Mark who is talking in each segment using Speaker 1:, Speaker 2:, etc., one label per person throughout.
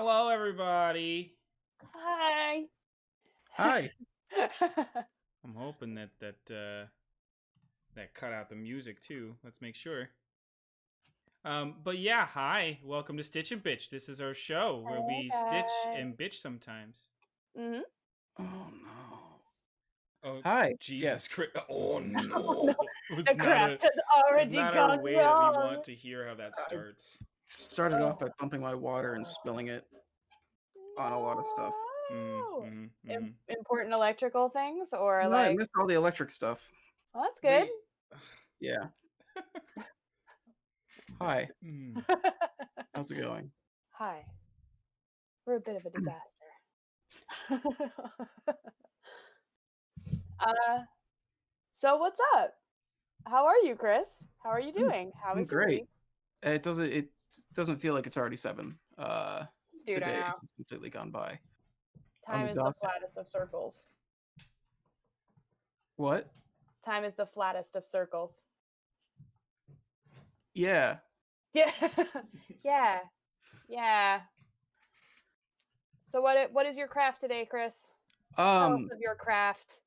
Speaker 1: Hello, everybody.
Speaker 2: Hi.
Speaker 3: Hi.
Speaker 1: I'm hoping that cut out the music too. Let's make sure. But yeah, hi. Welcome to Stitch and Bitch. This is our show where we stitch and bitch sometimes.
Speaker 2: Mm-hmm.
Speaker 3: Oh no.
Speaker 1: Oh,
Speaker 3: Hi.
Speaker 1: Jesus Christ. Oh
Speaker 2: Oh,
Speaker 1: no.
Speaker 2: no.
Speaker 1: It was
Speaker 2: The
Speaker 1: not
Speaker 2: craft has
Speaker 1: it's
Speaker 2: already
Speaker 1: not
Speaker 2: gone
Speaker 1: our way
Speaker 2: wrong.
Speaker 1: that we want to hear how that starts.
Speaker 3: Started off by pumping my water and spilling it on a lot of stuff.
Speaker 2: No. Important electrical things, or
Speaker 3: No, I
Speaker 2: like?
Speaker 3: missed all the electric stuff.
Speaker 2: Well, that's good.
Speaker 3: Yeah. Hi. How's it going?
Speaker 2: Hi. We're a bit of a disaster. So what's up? How are you, Chris? How are you doing? How
Speaker 3: I'm
Speaker 2: is your
Speaker 3: great.
Speaker 2: week?
Speaker 3: It doesn't feel like it's already 7.
Speaker 2: Dude,
Speaker 3: The
Speaker 2: I
Speaker 3: day
Speaker 2: know.
Speaker 3: has completely gone by.
Speaker 2: Time is the
Speaker 3: exhausted.
Speaker 2: flattest of circles.
Speaker 3: What?
Speaker 2: Time is the flattest of circles.
Speaker 3: Yeah.
Speaker 2: Yeah. Yeah. So what is your craft today, Chris? Tell us of your craft.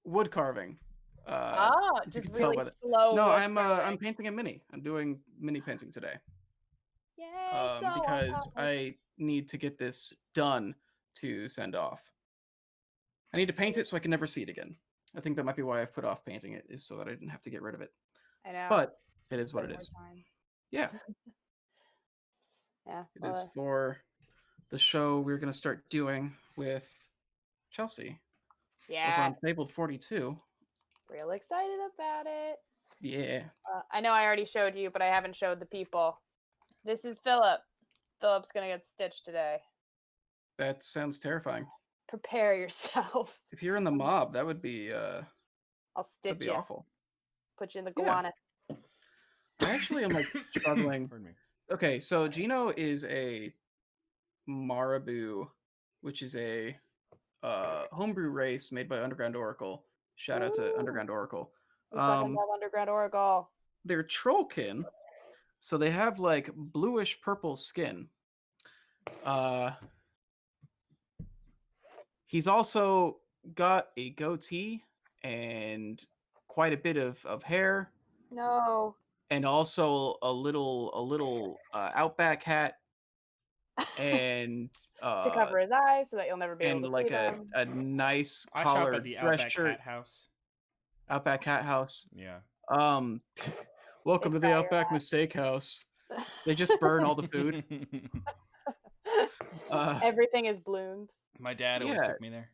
Speaker 3: Wood carving.
Speaker 2: Just really slow.
Speaker 3: No,
Speaker 2: wood
Speaker 3: I'm
Speaker 2: carving.
Speaker 3: painting a mini. I'm doing mini painting today.
Speaker 2: Yay! So
Speaker 3: because I need to get this done to send off. I need to paint it so I can never see it again. I think that might be why I've put off painting it, is so that I didn't have to get rid of it.
Speaker 2: I know.
Speaker 3: But it is what it is.
Speaker 2: Time.
Speaker 3: Yeah.
Speaker 2: Yeah.
Speaker 3: It is for the show we're going to start doing with Chelsea.
Speaker 2: Yeah.
Speaker 3: Over on Fabled 42.
Speaker 2: Real excited about it.
Speaker 3: Yeah.
Speaker 2: I know I already showed you, but I haven't showed the people. This is Philip. Philip's going to get stitched today.
Speaker 3: That sounds terrifying.
Speaker 2: Prepare yourself.
Speaker 3: If you're in the mob, that would be
Speaker 2: I'll stitch
Speaker 3: that'd be
Speaker 2: you.
Speaker 3: awful.
Speaker 2: Put you in the guana.
Speaker 3: I actually am like struggling.
Speaker 1: Pardon me.
Speaker 3: Okay, so Gino is a Marabou, which is a homebrew race made by Underground Oracle. Shout out to Underground Oracle.
Speaker 2: We fucking love Underground Oracle.
Speaker 3: They're trollkin, so they have like bluish purple skin. He's also got a goatee and quite a bit of hair.
Speaker 2: No.
Speaker 3: And also a little outback hat. And
Speaker 2: to cover his eyes so that you'll never be able to
Speaker 3: like
Speaker 2: see them.
Speaker 3: a nice
Speaker 1: I
Speaker 3: collared
Speaker 1: shop at the
Speaker 3: dress
Speaker 1: Outback
Speaker 3: shirt.
Speaker 1: Cat House.
Speaker 3: Outback Cat House.
Speaker 1: Yeah.
Speaker 3: Welcome to the Outback Mistake House. They just burn all the food.
Speaker 2: Everything is bloomed.
Speaker 1: My dad always took me there.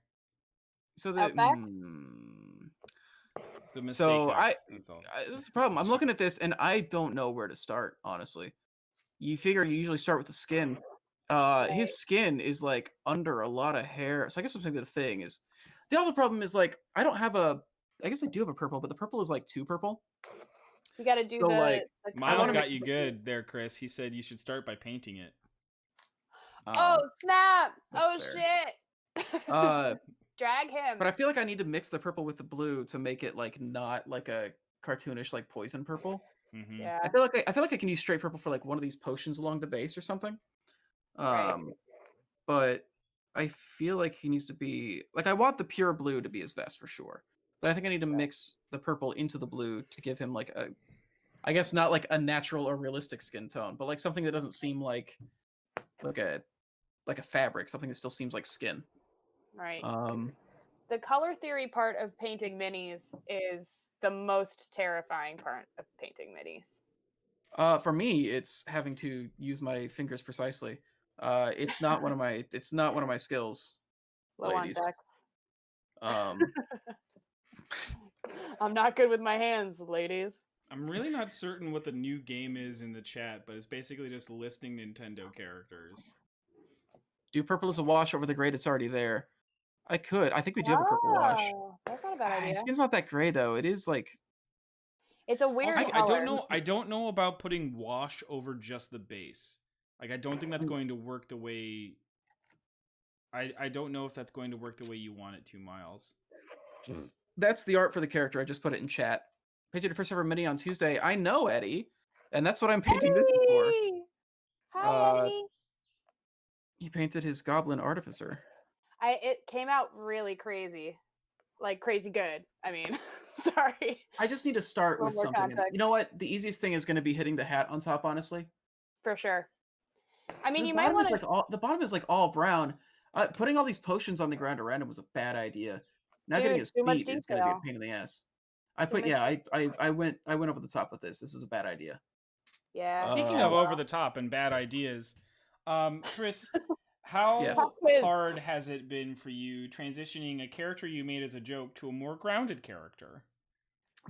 Speaker 3: So
Speaker 2: the Outback?
Speaker 1: The Mistake House.
Speaker 3: That's the problem. I'm looking at this and I don't know where to start, honestly. You figure you usually start with the skin. His skin is like under a lot of hair. So I guess maybe the thing is the other problem is like I guess I do have a purple, but the purple is like too purple.
Speaker 2: You got to do
Speaker 1: the Miles got you good there, Chris. He said you should start by painting it.
Speaker 2: Oh snap! Oh
Speaker 3: fair.
Speaker 2: shit! Drag him.
Speaker 3: But I feel like I need to mix the purple with the blue to make it like not like a cartoonish like poison purple.
Speaker 1: Mm-hmm.
Speaker 2: Yeah.
Speaker 3: I feel like I can use straight purple for like one of these potions along the base or something.
Speaker 2: Right.
Speaker 3: But I feel like he needs to be like I want the pure blue to be his vest for sure. But I think I need to mix the purple into the blue to give him like I guess not like a natural or realistic skin tone, but like something that doesn't seem like a fabric, something that still seems like skin.
Speaker 2: Right. The color theory part of painting minis is the most terrifying part of painting minis.
Speaker 3: For me, it's having to use my fingers precisely. It's not one of my skills.
Speaker 2: Low
Speaker 3: ladies.
Speaker 2: on decks. I'm not good with my hands, ladies.
Speaker 1: I'm really not certain what the new game is in the chat, but it's basically just listing Nintendo characters.
Speaker 3: Do purple as a wash over the grade it's already there. I think we do have a purple wash.
Speaker 2: That's not a bad idea.
Speaker 3: His skin's not that gray though. It is like
Speaker 2: it's a weird color.
Speaker 1: I don't know about putting wash over just the base. Like I don't think that's going to work the way I don't know if that's going to work the way you want it to, Miles.
Speaker 3: That's the art for the character. I just put it in chat. Painted the first ever mini on Tuesday. I know, Eddie. And that's what I'm painting this for.
Speaker 2: Hi, Eddie.
Speaker 3: He painted his goblin artificer.
Speaker 2: It came out really crazy. Like crazy good. I mean, sorry.
Speaker 3: I just need to start with something. You know what? The easiest thing is going to be hitting the hat on top, honestly.
Speaker 2: For sure. I mean,
Speaker 3: the
Speaker 2: you might want
Speaker 3: to. The bottom is like all brown. Putting all these potions on the ground around him was a bad idea. Now getting his feet is going to be a pain in the ass. I went over the top with this. This was a bad idea.
Speaker 2: Yeah.
Speaker 1: Speaking of over the top and bad ideas, Chris, how hard has it been for you transitioning a character you made as a joke to a more grounded character?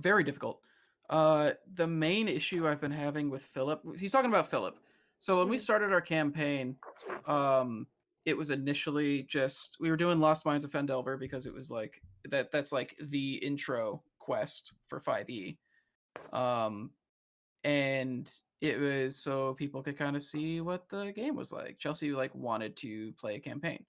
Speaker 3: Very difficult. The main issue I've been having with Philip, he's talking about Philip. So when we started our campaign, it was initially just, we were doing Lost Mines of Fendelver because it was like, that's like the intro quest for 5e. And it was so people could kind of see what the game was like. Chelsea like wanted to play a campaign.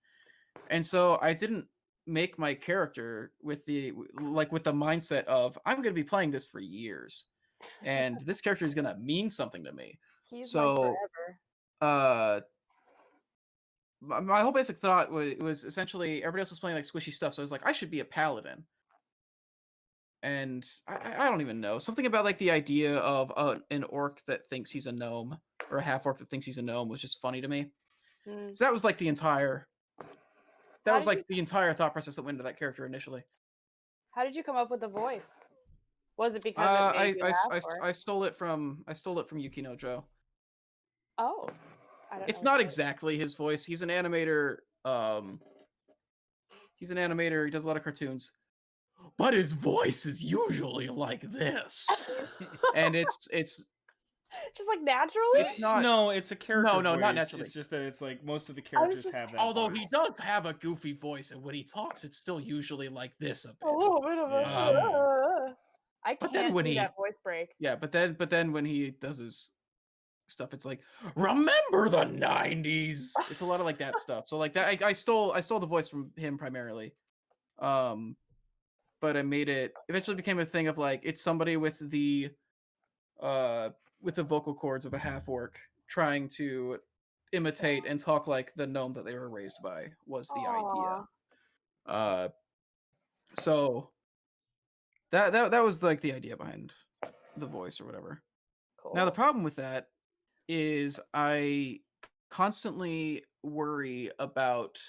Speaker 3: And so I didn't make my character with the mindset of I'm going to be playing this for years. And this character is going to mean something to me.
Speaker 2: He's so
Speaker 3: forever. My whole basic thought was essentially everybody else was playing like squishy stuff, so I was like, I should be a paladin. And I don't even know, something about like the idea of an orc that thinks he's a gnome or a half orc that thinks he's a gnome was just funny to me. So that was like the entire thought process that went into that character initially.
Speaker 2: How did you come up with the voice? Was it because it made you laugh,
Speaker 3: I stole it from Yuki no Joe.
Speaker 2: Oh,
Speaker 3: it's not exactly his voice. He's an animator. He does a lot of cartoons, but his voice is usually like this. And it's
Speaker 2: just like naturally.
Speaker 3: It's not.
Speaker 1: No, it's a character.
Speaker 3: No,
Speaker 1: voice.
Speaker 3: not naturally.
Speaker 1: It's just that it's like most of the characters have that.
Speaker 3: Although
Speaker 1: voice.
Speaker 3: he does have a goofy voice, and when he talks, it's still usually like this a bit.
Speaker 2: A little bit of a. I can't do that voice break.
Speaker 3: Yeah, but then when he does his stuff, it's like, remember the 90s. It's a lot of like that stuff. So like that, I stole the voice from him primarily. But I made it eventually became a thing of like it's somebody with the vocal cords of a half orc trying to imitate and talk like the gnome that they were raised by was the idea. So that was like the idea behind the voice or whatever. Cool. Now the problem with that is I constantly worry about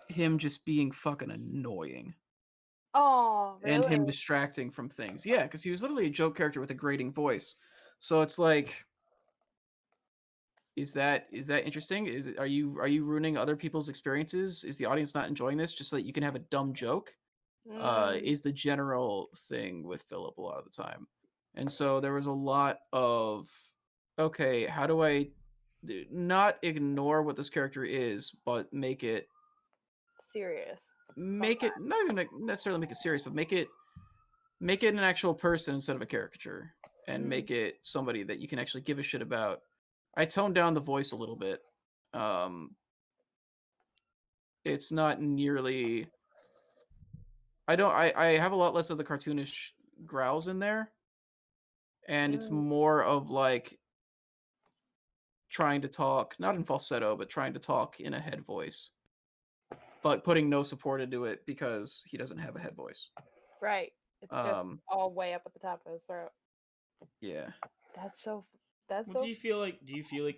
Speaker 3: him just being fucking annoying.
Speaker 2: Oh, really?
Speaker 3: And him distracting from things. Yeah, because he was literally a joke character with a grating voice. So it's like, is that interesting? Are you ruining other people's experiences? Is the audience not enjoying this just so that you can have a dumb joke? Is the general thing with Philip a lot of the time. And so there was a lot of, okay, how do I not ignore what this character is, but make it
Speaker 2: serious?
Speaker 3: Make it not even necessarily make it serious, but make it an actual person instead of a caricature, and make it somebody that you can actually give a shit about. I toned down the voice a little bit. It's not nearly. I have a lot less of the cartoonish growls in there, and it's more of like trying to talk, not in falsetto, but trying to talk in a head voice, but putting no support into it because he doesn't have a head voice.
Speaker 2: Right. It's just all way up at the top of his throat.
Speaker 3: Yeah.
Speaker 1: Do you feel like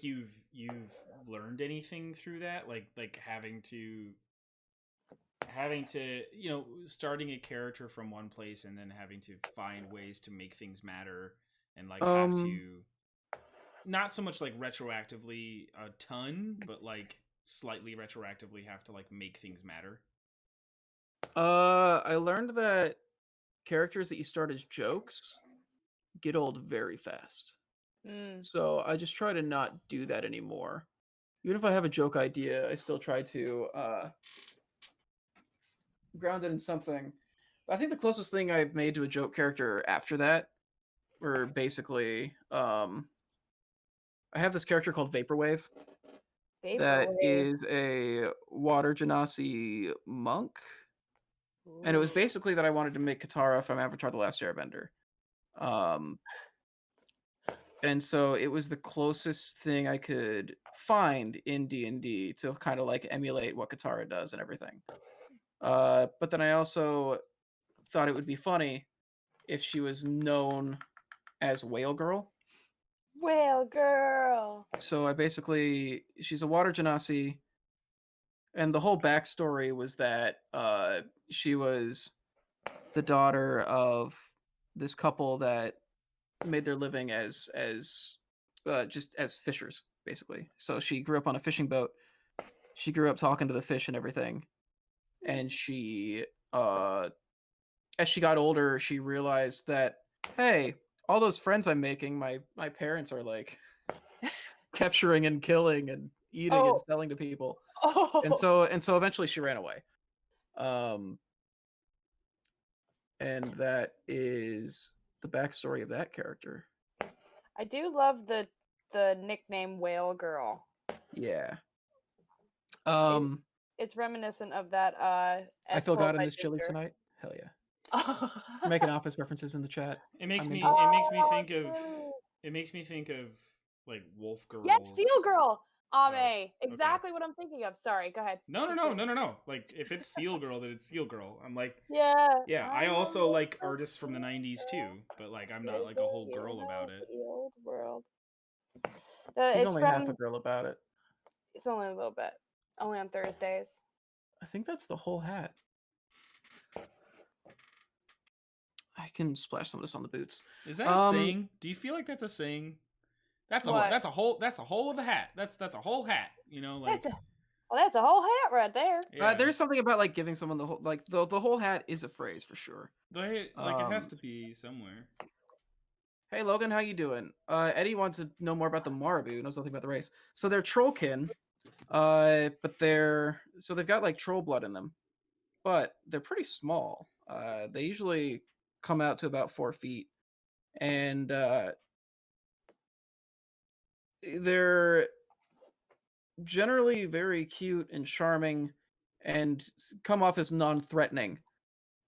Speaker 1: you've learned anything through that? Like having to starting a character from one place and then having to find ways to make things matter and like have to not so much like retroactively a ton, but like slightly retroactively have to like make things matter.
Speaker 3: I learned that characters that you start as jokes get old very fast. So I just try to not do that anymore. Even if I have a joke idea, I still try to ground it in something. I think the closest thing I've made to a joke character after that were basically I have this character called Vaporwave. That is a water genasi monk. Ooh. And it was basically that I wanted to make Katara from Avatar: The Last Airbender. And so it was the closest thing I could find in D&D to kind of like emulate what Katara does and everything. But then I also thought it would be funny if she was known as Whale Girl.
Speaker 2: Whale Girl.
Speaker 3: So she's a water genasi, and the whole backstory was that she was the daughter of this couple that made their living as just as fishers, basically. So she grew up on a fishing boat. She grew up talking to the fish and everything, and she as she got older, she realized that, hey, all those friends I'm making, my parents are like capturing and killing and eating and selling to people. And so eventually she ran away. And that is the backstory of that character.
Speaker 2: I do love the nickname Whale Girl.
Speaker 3: Yeah.
Speaker 2: It's reminiscent of that
Speaker 3: I feel God in this chili tonight. Hell yeah. Making office references in the chat.
Speaker 1: It makes me think of like Wolf Girls.
Speaker 2: Yes, Seal Girl. Exactly what I'm thinking of. Sorry, go ahead.
Speaker 1: No. Like if it's Seal Girl, then it's Seal Girl. I'm like,
Speaker 2: yeah.
Speaker 1: I also like artists from the '90s too, but like I'm not like a whole girl about it.
Speaker 2: The old world.
Speaker 3: He's only half a girl about it.
Speaker 2: It's only a little bit. Only on Thursdays.
Speaker 3: I think that's the whole hat. I can splash some of this on the boots.
Speaker 1: Is that a saying? Do you feel like that's a saying? That's a whole of the hat. That's a whole hat. You know, like
Speaker 2: that's a whole hat right there.
Speaker 3: Yeah. There's something about like giving someone the whole the whole hat is a phrase for sure.
Speaker 1: Like it has to be somewhere.
Speaker 3: Hey Logan, how you doing? Eddie wants to know more about the Marabu. Knows nothing about the race. So they're trollkin, but they've got like troll blood in them, but they're pretty small. They usually come out to about 4 feet, and they're generally very cute and charming, and come off as non-threatening.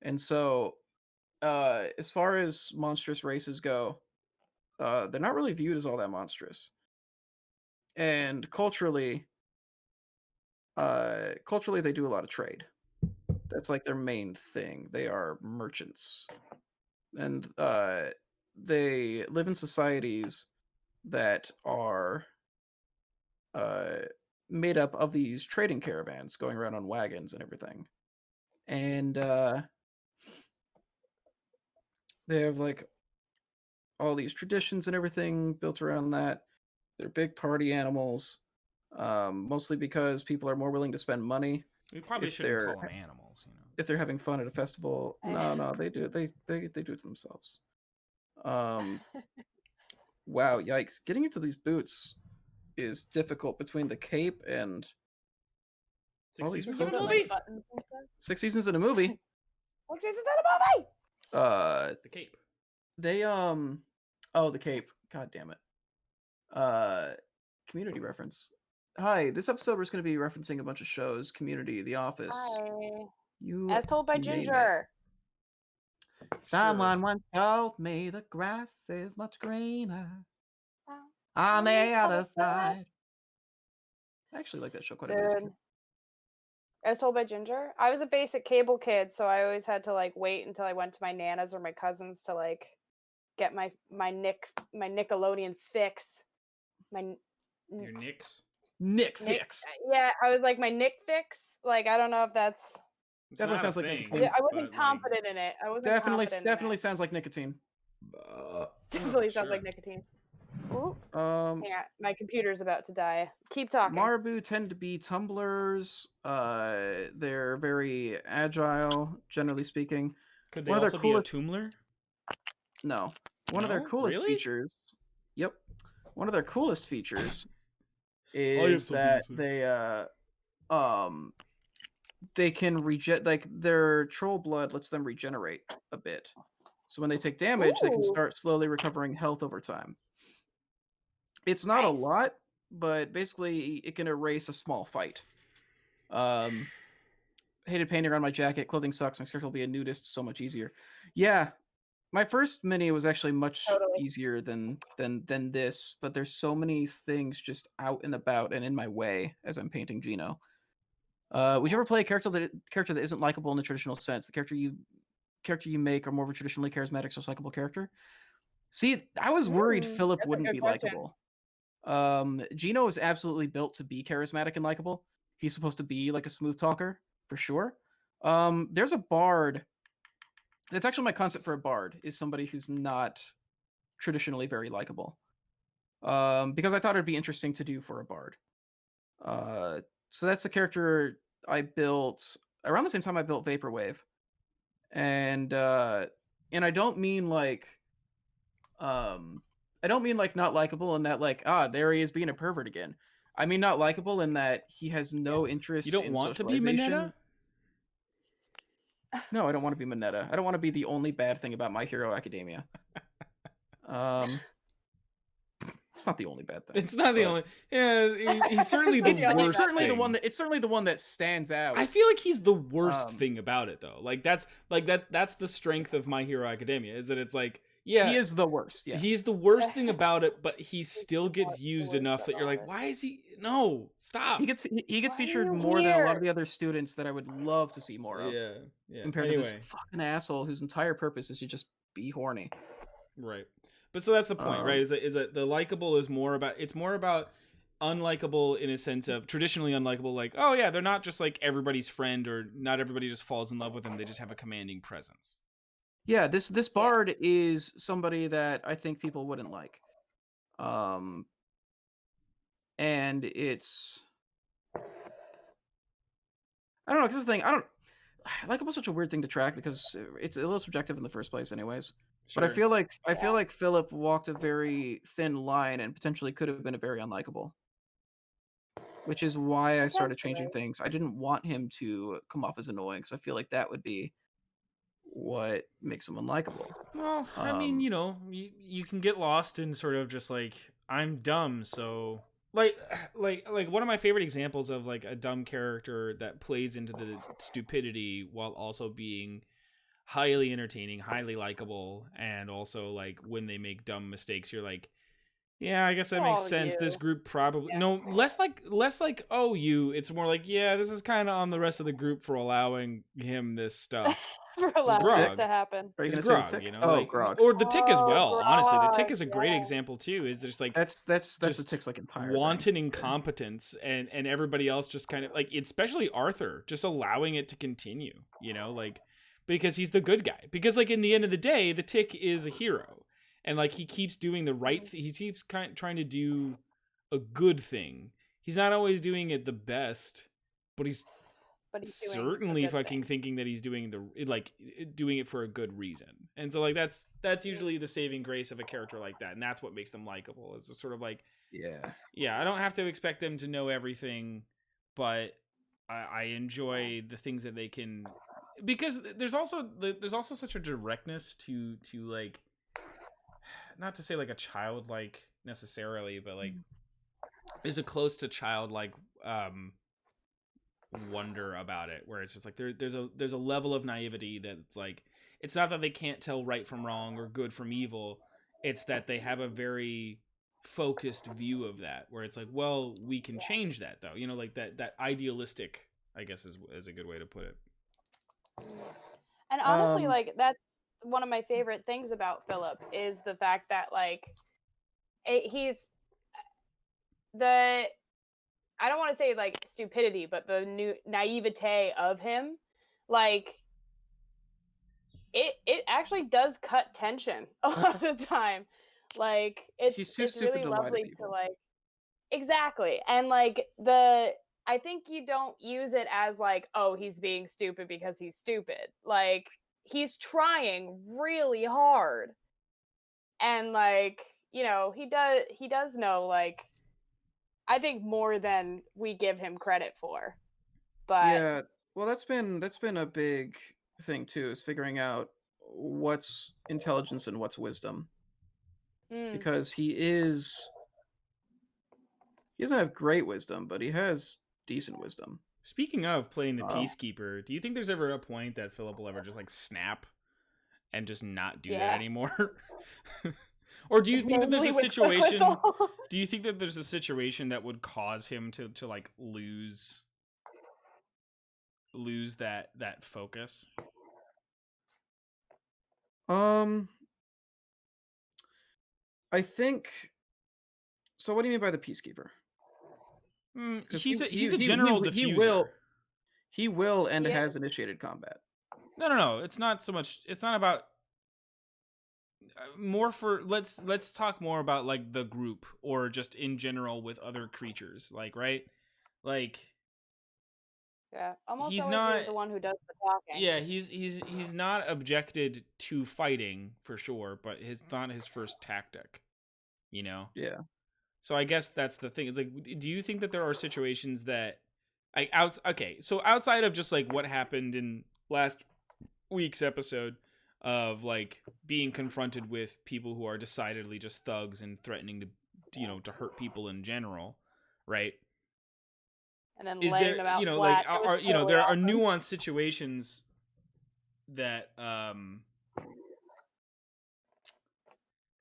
Speaker 3: And so, as far as monstrous races go, they're not really viewed as all that monstrous. And culturally, they do a lot of trade. That's like their main thing. They are merchants, and they live in societies that are made up of these trading caravans going around on wagons and everything. And they have like all these traditions and everything built around that. They're big party animals, mostly because people are more willing to spend money.
Speaker 1: We probably shouldn't call them animals, you know.
Speaker 3: If they're having fun at a festival. No, they do it. They do it to themselves. Wow, yikes. Getting into these boots is difficult between the cape and
Speaker 1: 6 seasons in a movie.
Speaker 3: 6 seasons in a movie.
Speaker 2: 6 seasons in a movie.
Speaker 1: The cape.
Speaker 3: They the cape. God damn it. Community reference. Hi, this episode we're going to be referencing a bunch of shows. Community, The Office.
Speaker 2: Hi. As told by Ginger.
Speaker 3: Someone once told me the grass is much greener on the other side. I actually like that show quite a bit.
Speaker 2: As told by Ginger. I was a basic cable kid, so I always had to like wait until I went to my nana's or my cousin's to like get my Nickelodeon fix.
Speaker 1: Your Nicks?
Speaker 3: Nick fix.
Speaker 2: Yeah, I was like my Nick fix. Like I don't know if that's
Speaker 3: definitely sounds like
Speaker 2: nicotine. I wasn't confident in it. I wasn't
Speaker 3: definitely sounds like nicotine.
Speaker 2: Definitely sounds like nicotine. Ooh. Hang on, my computer's about to die. Keep talking.
Speaker 3: Marabu tend to be tumblers. They're very agile, generally speaking.
Speaker 1: Could they also be a tumbler?
Speaker 3: No. One of their coolest features. Yep. One of their coolest features is that they can like their troll blood lets them regenerate a bit. So when they take damage, they can start slowly recovering health over time. It's not a lot, but basically it can erase a small fight. Hated painting around my jacket. Clothing sucks. My character will be a nudist. So much easier. Yeah. My first mini was actually much
Speaker 2: Totally.
Speaker 3: easier than this, but there's so many things just out and about and in my way as I'm painting Gino. Would you ever play a character that isn't likable in the traditional sense? The character you make are more of a traditionally charismatic, so likable character. See, I was worried Philip
Speaker 2: That's a
Speaker 3: wouldn't
Speaker 2: good
Speaker 3: be
Speaker 2: question.
Speaker 3: likable. Gino is absolutely built to be charismatic and likable. He's supposed to be like a smooth talker for sure. There's a bard. That's actually my concept for a bard, is somebody who's not traditionally very likable. Because I thought it'd be interesting to do for a bard. So that's a character I built around the same time I built Vaporwave, and I don't mean like not likable in that like there he is being a pervert again. I mean not likable in that he has no interest
Speaker 1: You don't
Speaker 3: in
Speaker 1: want to be
Speaker 3: socialization.
Speaker 1: Mineta?
Speaker 3: No, I don't want to be Mineta. I don't want to be the only bad thing about My Hero Academia. It's not the only bad thing.
Speaker 1: It's not the only. Yeah, he's certainly the worst.
Speaker 3: Certainly
Speaker 1: thing.
Speaker 3: the one. It's certainly the one that stands out.
Speaker 1: I feel like he's the worst thing about it, though. Like that's the strength of My Hero Academia, is that it's like, yeah,
Speaker 3: he is the worst. Yes.
Speaker 1: He's the worst thing about it, but he still gets used enough that you're like, why is he? No, stop.
Speaker 3: He gets featured more than a lot of the other students that I would love to see more of.
Speaker 1: Yeah.
Speaker 3: Compared to this fucking asshole whose entire purpose is to just be horny.
Speaker 1: Right. But so that's the point, right? Is that the likable is more about, it's more about unlikable in a sense of traditionally unlikable, like, oh yeah, they're not just like everybody's friend, or not everybody just falls in love with them, they just have a commanding presence.
Speaker 3: Yeah, this bard is somebody that I think people wouldn't like. And it's, I don't know, because this thing, likable is such a weird thing to track because it's a little subjective in the first place anyways. Sure. But I feel like Philip walked a very thin line and potentially could have been a very unlikable. Which is why I started changing things. I didn't want him to come off as annoying, because I feel like that would be what makes him unlikable.
Speaker 1: Well, I mean, you can get lost in sort of just like, I'm dumb, so like one of my favorite examples of like a dumb character that plays into the stupidity while also being highly entertaining, highly likable, and also like when they make dumb mistakes, you're like, yeah, I guess that makes sense. This group probably less like oh you. It's more like, yeah, this is kind of on the rest of the group for allowing him this stuff.
Speaker 2: For allowing this to happen.
Speaker 3: Are you
Speaker 1: it's
Speaker 3: gonna
Speaker 1: Grog,
Speaker 3: say the Tick?
Speaker 1: you know,
Speaker 3: like, Grog.
Speaker 1: Or the Tick as well.
Speaker 2: Grog,
Speaker 1: honestly, the Tick is a great example too. Is just like
Speaker 3: that's the Tick's like entire
Speaker 1: wanton incompetence, and everybody else just kind of like, especially Arthur, just allowing it to continue. You know, like, because he's the good guy. Because like in the end of the day, the Tick is a hero. And like he keeps doing the right thing. He keeps trying to do a good thing. He's not always doing it the best, but he's certainly fucking thinking that he's doing doing it for a good reason. And so like that's usually the saving grace of a character like that, and that's what makes them likable. Is sort of like, yeah, I don't have to expect them to know everything, but I enjoy the things that they can, because there's also such a directness to like, not to say like a childlike necessarily, but like there's a close to childlike wonder about it, where it's just like there's a level of naivety that's like, it's not that they can't tell right from wrong or good from evil, it's that they have a very focused view of that, where it's like, well, we can change that though, you know, like that idealistic, I guess is a good way to put it.
Speaker 2: And honestly, like that's one of my favorite things about Philip, is the fact that like he's the, I don't want to say like stupidity, but the new naivete of him, like it actually does cut tension a lot of the time. Like it's really lovely to like, exactly. And like I think you don't use it as like, oh, he's being stupid because he's stupid. Like he's trying really hard, and like, you know, he does know, like, I think more than we give him credit for. But
Speaker 3: yeah, well, that's been a big thing too, is figuring out what's intelligence and what's wisdom. Because he doesn't have great wisdom, but he has decent wisdom.
Speaker 1: Speaking of playing the Peacekeeper, do you think there's ever a point that Philip will ever just like snap and just not do that anymore? Or do you think that there's a situation? Do you think that there's a situation that would cause him to like lose that focus?
Speaker 3: I think. So, what do you mean by the peacekeeper?
Speaker 1: He's a general diffuser.
Speaker 3: He will and has initiated combat.
Speaker 1: No. It's not so much. It's not about. More for let's talk more about like the group or just in general with other creatures, like, right? Like,
Speaker 2: yeah, almost he's not the one who does the talking.
Speaker 1: Yeah, he's not objected to fighting for sure, but it's not his first tactic, you know?
Speaker 3: Yeah.
Speaker 1: So I guess that's the thing. It's like, do you think that there are situations that so outside of just like what happened in last week's episode of like being confronted with people who are decidedly just thugs and threatening to hurt people in general, right?
Speaker 2: And then laying them out flat.
Speaker 1: Like there are nuanced situations that that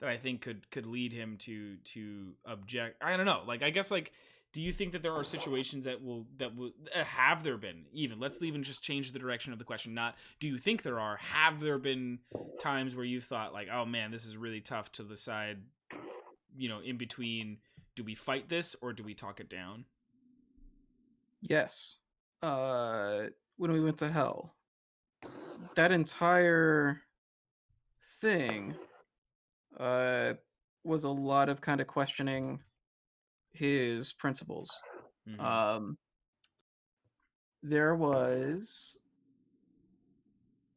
Speaker 1: I think could lead him to object. I don't know. Like, I guess, like, do you think that there are situations that will have there been, even, let's even just change the direction of the question, not do you think there are, have there been times where you thought like, oh man, this is really tough to decide, in between, do we fight this or do we talk it down?
Speaker 3: Yes. When we went to hell, that entire thing was a lot of kind of questioning his principles. Mm-hmm. There was,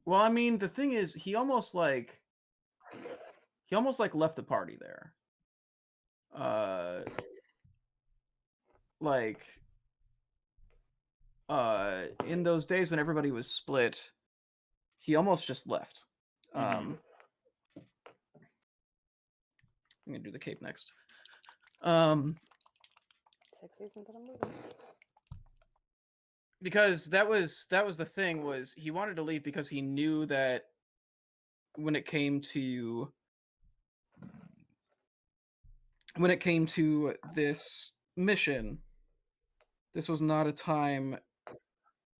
Speaker 3: well, I mean, the thing is, he almost like left the party there. In those days when everybody was split, he almost just left. I'm gonna do the cape next.
Speaker 2: 6 seasons in a movie.
Speaker 3: Because that was the thing, was he wanted to leave because he knew that when it came to this mission, this was not a time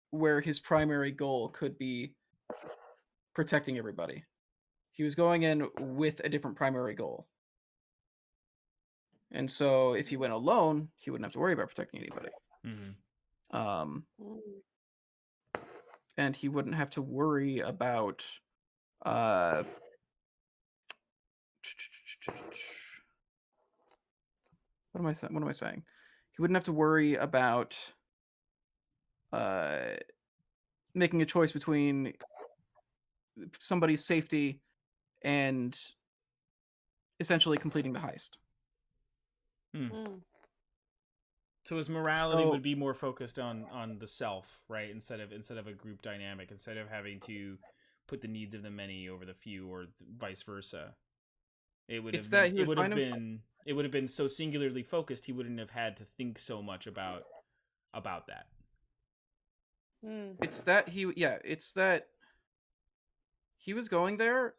Speaker 3: where his primary goal could be protecting everybody. He was going in with a different primary goal. And so if he went alone, he wouldn't have to worry about protecting anybody. Mm-hmm. And he wouldn't have to worry about what am I saying? He wouldn't have to worry about making a choice between somebody's safety and essentially completing the heist.
Speaker 1: So his morality would be more focused on the self, right? Instead of a group dynamic, instead of having to put the needs of the many over the few, or vice versa. It would have been so singularly focused, he wouldn't have had to think so much about that.
Speaker 3: It's that he was going there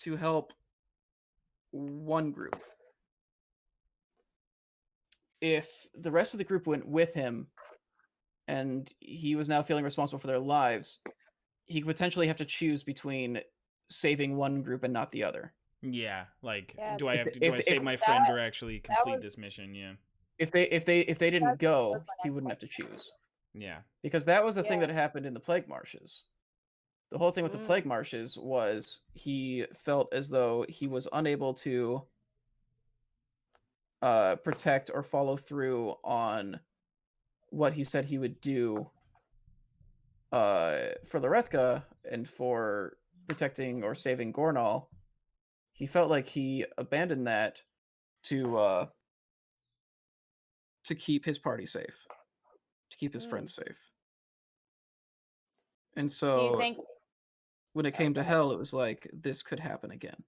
Speaker 3: to help one group. If the rest of the group went with him and he was now feeling responsible for their lives, he could potentially have to choose between saving one group and not the other.
Speaker 1: Yeah, like, do I save my friend or actually complete this mission? Yeah.
Speaker 3: If they didn't go, he wouldn't have to choose.
Speaker 1: Yeah.
Speaker 3: Because that was the thing that happened in the Plague Marshes. The whole thing with the Plague Marshes was he felt as though he was unable to protect or follow through on what he said he would do for Lorethka and for protecting or saving Gornal. He felt like he abandoned that to keep his party safe, to keep his friends safe. And so
Speaker 2: do you think
Speaker 3: when it came to hell, it was like, this could happen again.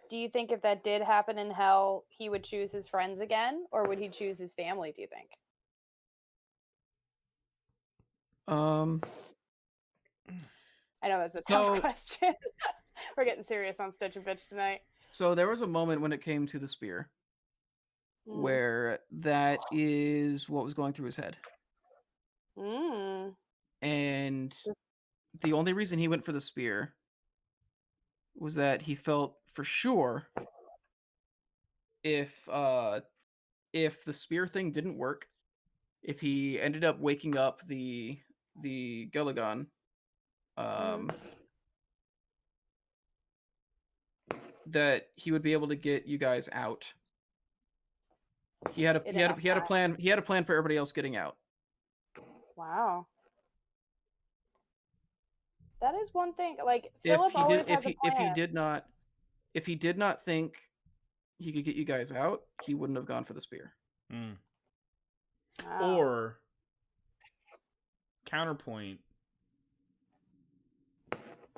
Speaker 2: Do you think if that did happen in hell, he would choose his friends again, or would he choose his family, do you think? I know that's a tough question. We're getting serious on Stitch and Bitch tonight.
Speaker 3: So there was a moment when it came to the spear where that is what was going through his head. And the only reason he went for the spear was that he felt for sure if the spear thing didn't work, if he ended up waking up the Gulagon, that he would be able to get you guys out. He had a plan. He had a plan for everybody else getting out.
Speaker 2: Wow. That is one thing. Like Philip always has a plan.
Speaker 3: If he did not think he could get you guys out, he wouldn't have gone for the spear.
Speaker 2: Wow.
Speaker 1: Or counterpoint,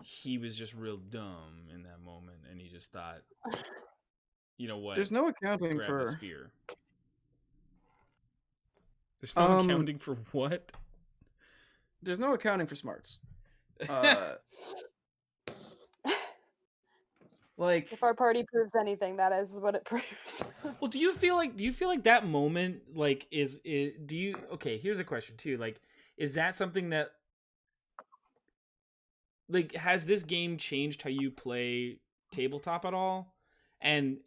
Speaker 1: he was just real dumb in that moment, and he just thought, you know what?
Speaker 3: There's no accounting
Speaker 1: grab
Speaker 3: for
Speaker 1: the spear. There's no accounting for what?
Speaker 3: There's no accounting for smarts. Like,
Speaker 2: if our party proves anything, that is what it proves.
Speaker 1: Well, do you feel like that moment like is do you okay, here's a question too. Like, is that something that like has this game changed how you play tabletop at all? And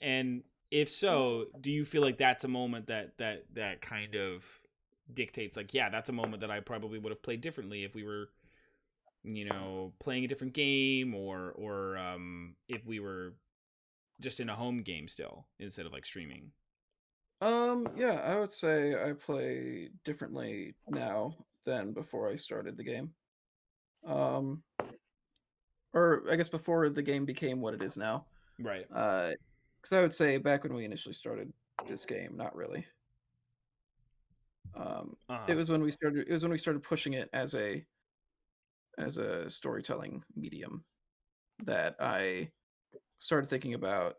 Speaker 1: if so, do you feel like that's a moment that kind of dictates like, yeah, that's a moment that I probably would have played differently if we were, you know, playing a different game or if we were just in a home game still instead of like streaming?
Speaker 3: Yeah, I would say I play differently now than before I started the game. Or I guess before the game became what it is now.
Speaker 1: Right.
Speaker 3: Because I would say back when we initially started this game, not really. It was when we started pushing it as a storytelling medium that I started thinking about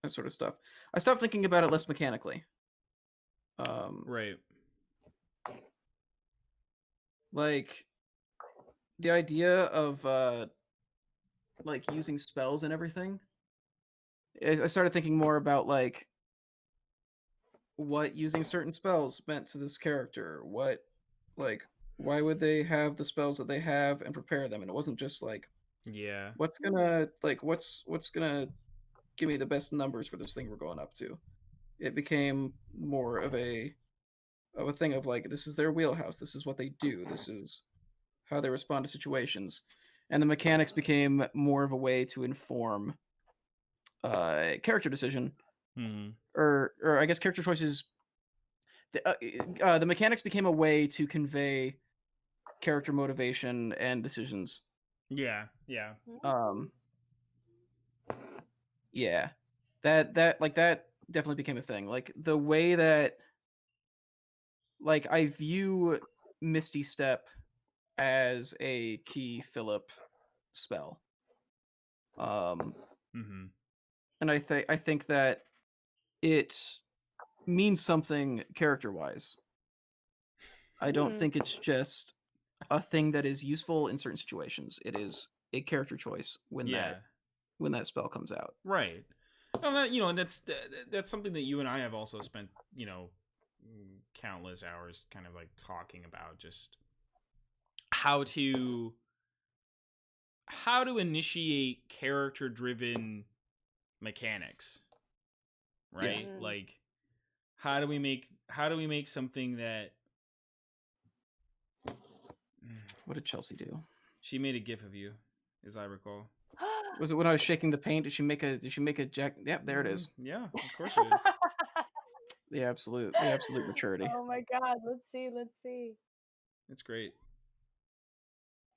Speaker 3: that sort of stuff. I stopped thinking about it less mechanically.
Speaker 1: Right.
Speaker 3: Like the idea of like using spells and everything. I started thinking more about like what using certain spells meant to this character. What, like, why would they have the spells that they have and prepare them? And it wasn't just like,
Speaker 1: yeah,
Speaker 3: what's gonna give me the best numbers for this thing we're going up to. It became more of a thing of like, this is their wheelhouse. This is what they do. This is how they respond to situations. And the mechanics became more of a way to inform character decision, or I guess character choices. The mechanics became a way to convey character motivation and decisions.
Speaker 1: Yeah.
Speaker 3: Yeah, that definitely became a thing. Like the way that, like, I view Misty Step as a key Philip spell. And I think that it means something character-wise. I don't think it's just a thing that is useful in certain situations. It is a character choice when that spell comes out.
Speaker 1: Right. Well, that, you know, and that's something that you and I have also spent, you know, countless hours kind of like talking about, just how to initiate character driven mechanics, right?
Speaker 3: Yeah.
Speaker 1: Like how do we make something that
Speaker 3: What did Chelsea do?
Speaker 1: She made a gif of you, as I recall.
Speaker 3: Was it when I was shaking the paint? Did she make a jack? Yep, there it is.
Speaker 1: Yeah, of course it is.
Speaker 3: The absolute maturity.
Speaker 2: Oh my god, let's see.
Speaker 1: It's great.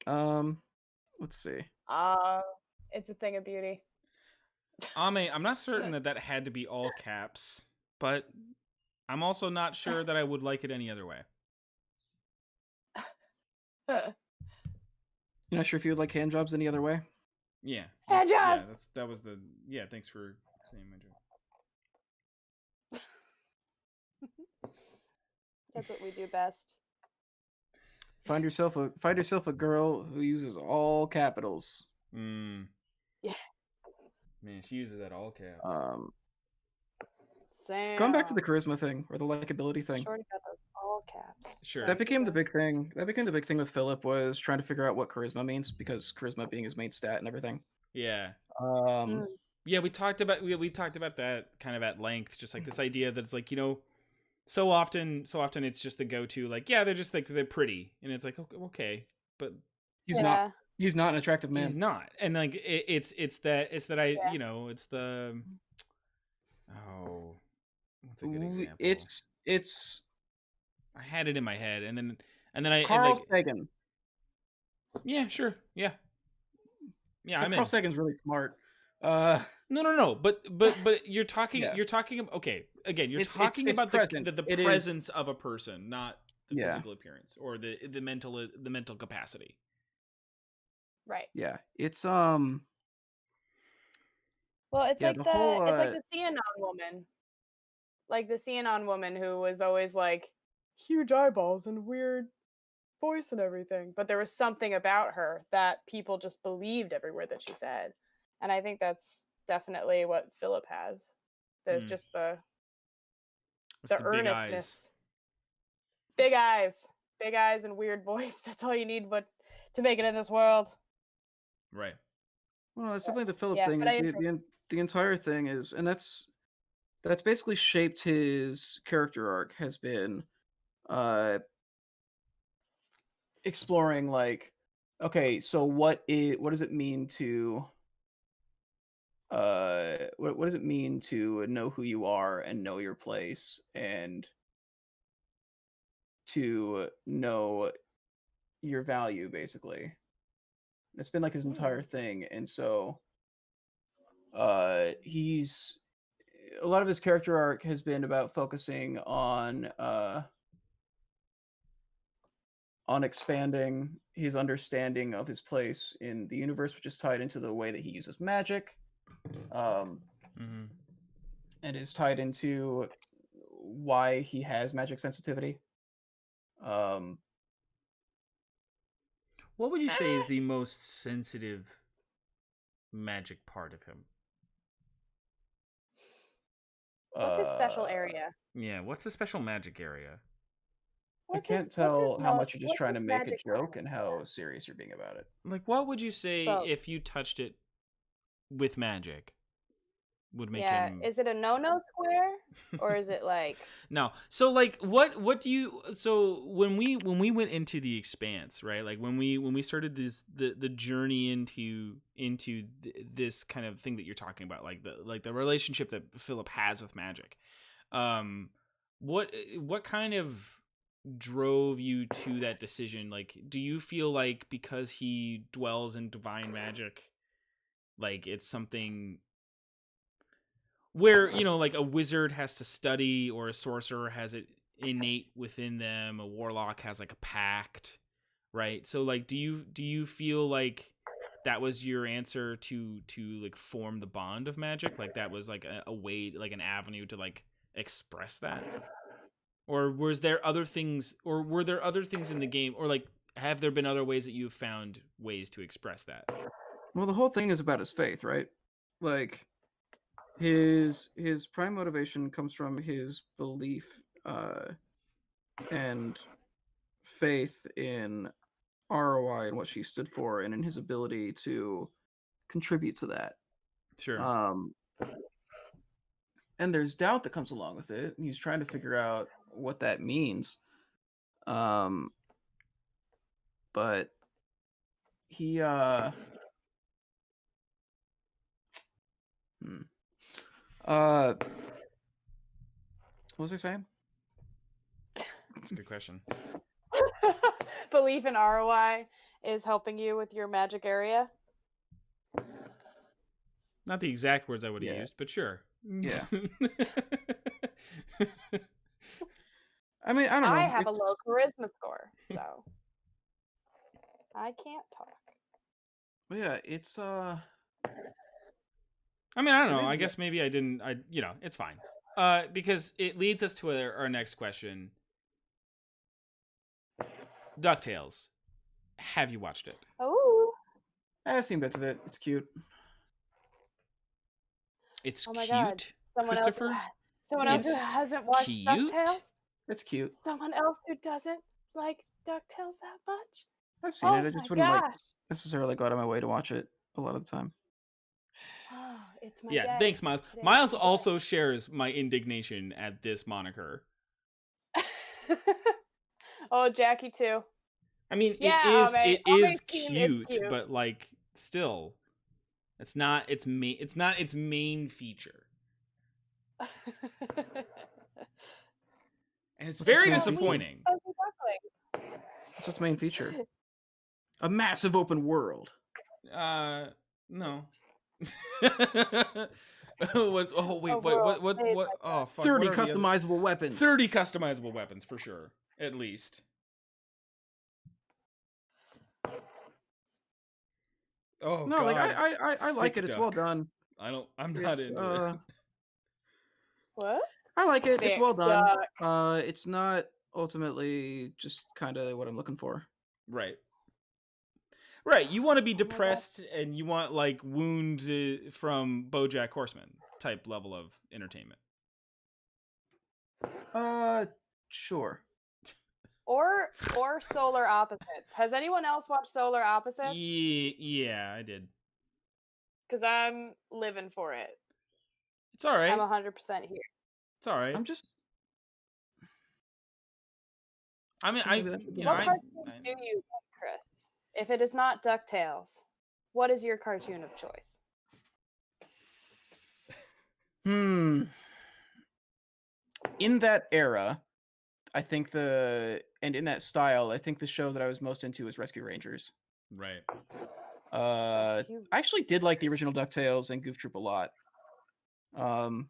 Speaker 3: Let's see.
Speaker 2: It's a thing of beauty.
Speaker 1: Ame, I'm not certain that had to be all caps, but I'm also not sure that I would like it any other way.
Speaker 3: You're not sure if you would like hand jobs any other way?
Speaker 1: Yeah.
Speaker 2: Hand jobs!
Speaker 1: Yeah, thanks for saying my joke.
Speaker 2: That's what we do best.
Speaker 3: Find yourself a girl who uses all capitals.
Speaker 2: Yeah.
Speaker 1: Man, she uses that all caps.
Speaker 2: Sam.
Speaker 3: Going back to the charisma thing or the likability thing.
Speaker 2: Shorty got those all caps.
Speaker 1: Sure.
Speaker 3: That became the big thing. That became the big thing with Philip, was trying to figure out what charisma means, because charisma being his main stat and everything.
Speaker 1: Yeah.
Speaker 3: Yeah,
Speaker 1: we talked about that kind of at length, just like this idea that it's like, so often it's just the go-to, like, yeah, they're just like, they're pretty, and it's like, okay, but
Speaker 3: he's not an attractive man.
Speaker 1: He's not. And like it's that it's the what's a good example?
Speaker 3: It's
Speaker 1: I had it in my head, and then
Speaker 3: Carl Sagan.
Speaker 1: Yeah, sure. Yeah.
Speaker 3: So Carl Sagan's really smart.
Speaker 1: No. But you're talking. Yeah. You're talking. Okay. Again, you're talking about the presence of a person, not the physical appearance or the mental capacity.
Speaker 2: Right.
Speaker 3: Yeah. It's
Speaker 2: Well, it's like it's like the Cianon woman. Like the Cianon woman who was always like huge eyeballs and weird voice and everything, but there was something about her that people just believed every word that she said, and I think that's definitely what Philip has. Just the earnestness, big eyes, and weird voice. That's all you need, to make it in this world.
Speaker 1: Right.
Speaker 3: Well, it's definitely the Philip thing. The entire thing is, and that's basically shaped his character arc, has been exploring, like, okay, so what does it mean to what does it mean to know who you are and know your place, and to know your value, basically. It's been like his entire thing. And so he's a lot of his character arc has been about focusing on expanding his understanding of his place in the universe, which is tied into the way that he uses magic, and is tied into why he has magic sensitivity.
Speaker 1: What would you say is the most sensitive magic part of him?
Speaker 2: What's his special area?
Speaker 1: Yeah, what's the special magic area?
Speaker 3: I can't tell how much you're just trying to make a joke and how serious you're being about it.
Speaker 1: Like, what would you say if you touched it with magic would make him...
Speaker 2: Is it a no-no square, or is it like...
Speaker 1: No. So like, what do you... So when we went into the Expanse, right? Like when we started the journey into this kind of thing that you're talking about, like the relationship that Philip has with magic, what kind of drove you to that decision? Like, do you feel like because he dwells in divine magic, like it's something where, like a wizard has to study, or a sorcerer has it innate within them, a warlock has like a pact, right? So like, do you feel like that was your answer to like form the bond of magic? Like that was like a way, like an avenue to like express that? Or were there other things in the game, or like have there been other ways that you've found ways to express that?
Speaker 3: Well, the whole thing is about his faith, right? Like his prime motivation comes from his belief and faith in ROI and what she stood for, and in his ability to contribute to that.
Speaker 1: Sure.
Speaker 3: And there's doubt that comes along with it. He's trying to figure out what that means. But he what was I saying?
Speaker 1: That's a good question.
Speaker 2: Belief in ROI is helping you with your magic area?
Speaker 1: Not the exact words I would have used, but sure.
Speaker 3: Yeah. I mean, I don't know.
Speaker 2: I have a low charisma score, so I can't talk.
Speaker 3: But yeah, it's
Speaker 1: I mean, I don't know. I guess maybe I didn't. It's fine. Because it leads us to our next question. DuckTales. Have you watched it?
Speaker 2: Oh,
Speaker 3: I've seen bits of it. It's cute.
Speaker 1: It's
Speaker 2: oh my
Speaker 1: cute,
Speaker 2: God.
Speaker 1: Christopher.
Speaker 2: Someone else who hasn't watched DuckTales?
Speaker 3: It's cute.
Speaker 2: Someone else who doesn't like DuckTales that much?
Speaker 3: I've seen it. I just wouldn't like necessarily go out of my way to watch it a lot of the time.
Speaker 2: Oh, it's my day.
Speaker 1: Thanks, Miles. Miles also shares my indignation at this moniker.
Speaker 2: Oh, Jackie too.
Speaker 1: I mean, it is cute, but like still, it's not its main feature. And it's very disappointing.
Speaker 3: What's its main feature? A massive open world.
Speaker 1: No. What?
Speaker 3: 30 customizable weapons.
Speaker 1: 30 customizable weapons for sure, at least. Oh
Speaker 3: no,
Speaker 1: God.
Speaker 3: like I like it. It's well done.
Speaker 1: I'm not into it.
Speaker 2: What?
Speaker 3: I like it. It's well done. It's not ultimately just kind of what I'm looking for.
Speaker 1: Right. You want to be depressed and you want like Wound from BoJack Horseman type level of entertainment.
Speaker 3: Sure.
Speaker 2: Or Solar Opposites. Has anyone else watched Solar Opposites?
Speaker 1: Yeah, I did.
Speaker 2: Because I'm living for it.
Speaker 1: It's all right.
Speaker 2: I'm 100% here.
Speaker 1: It's all right.
Speaker 3: I'm just.
Speaker 1: I mean,
Speaker 2: what cartoon do you like, Chris? If it is not DuckTales, what is your cartoon of choice?
Speaker 3: In that era, I think in that style, I think the show that I was most into was Rescue Rangers.
Speaker 1: Right.
Speaker 3: I actually did like the original DuckTales and Goof Troop a lot. So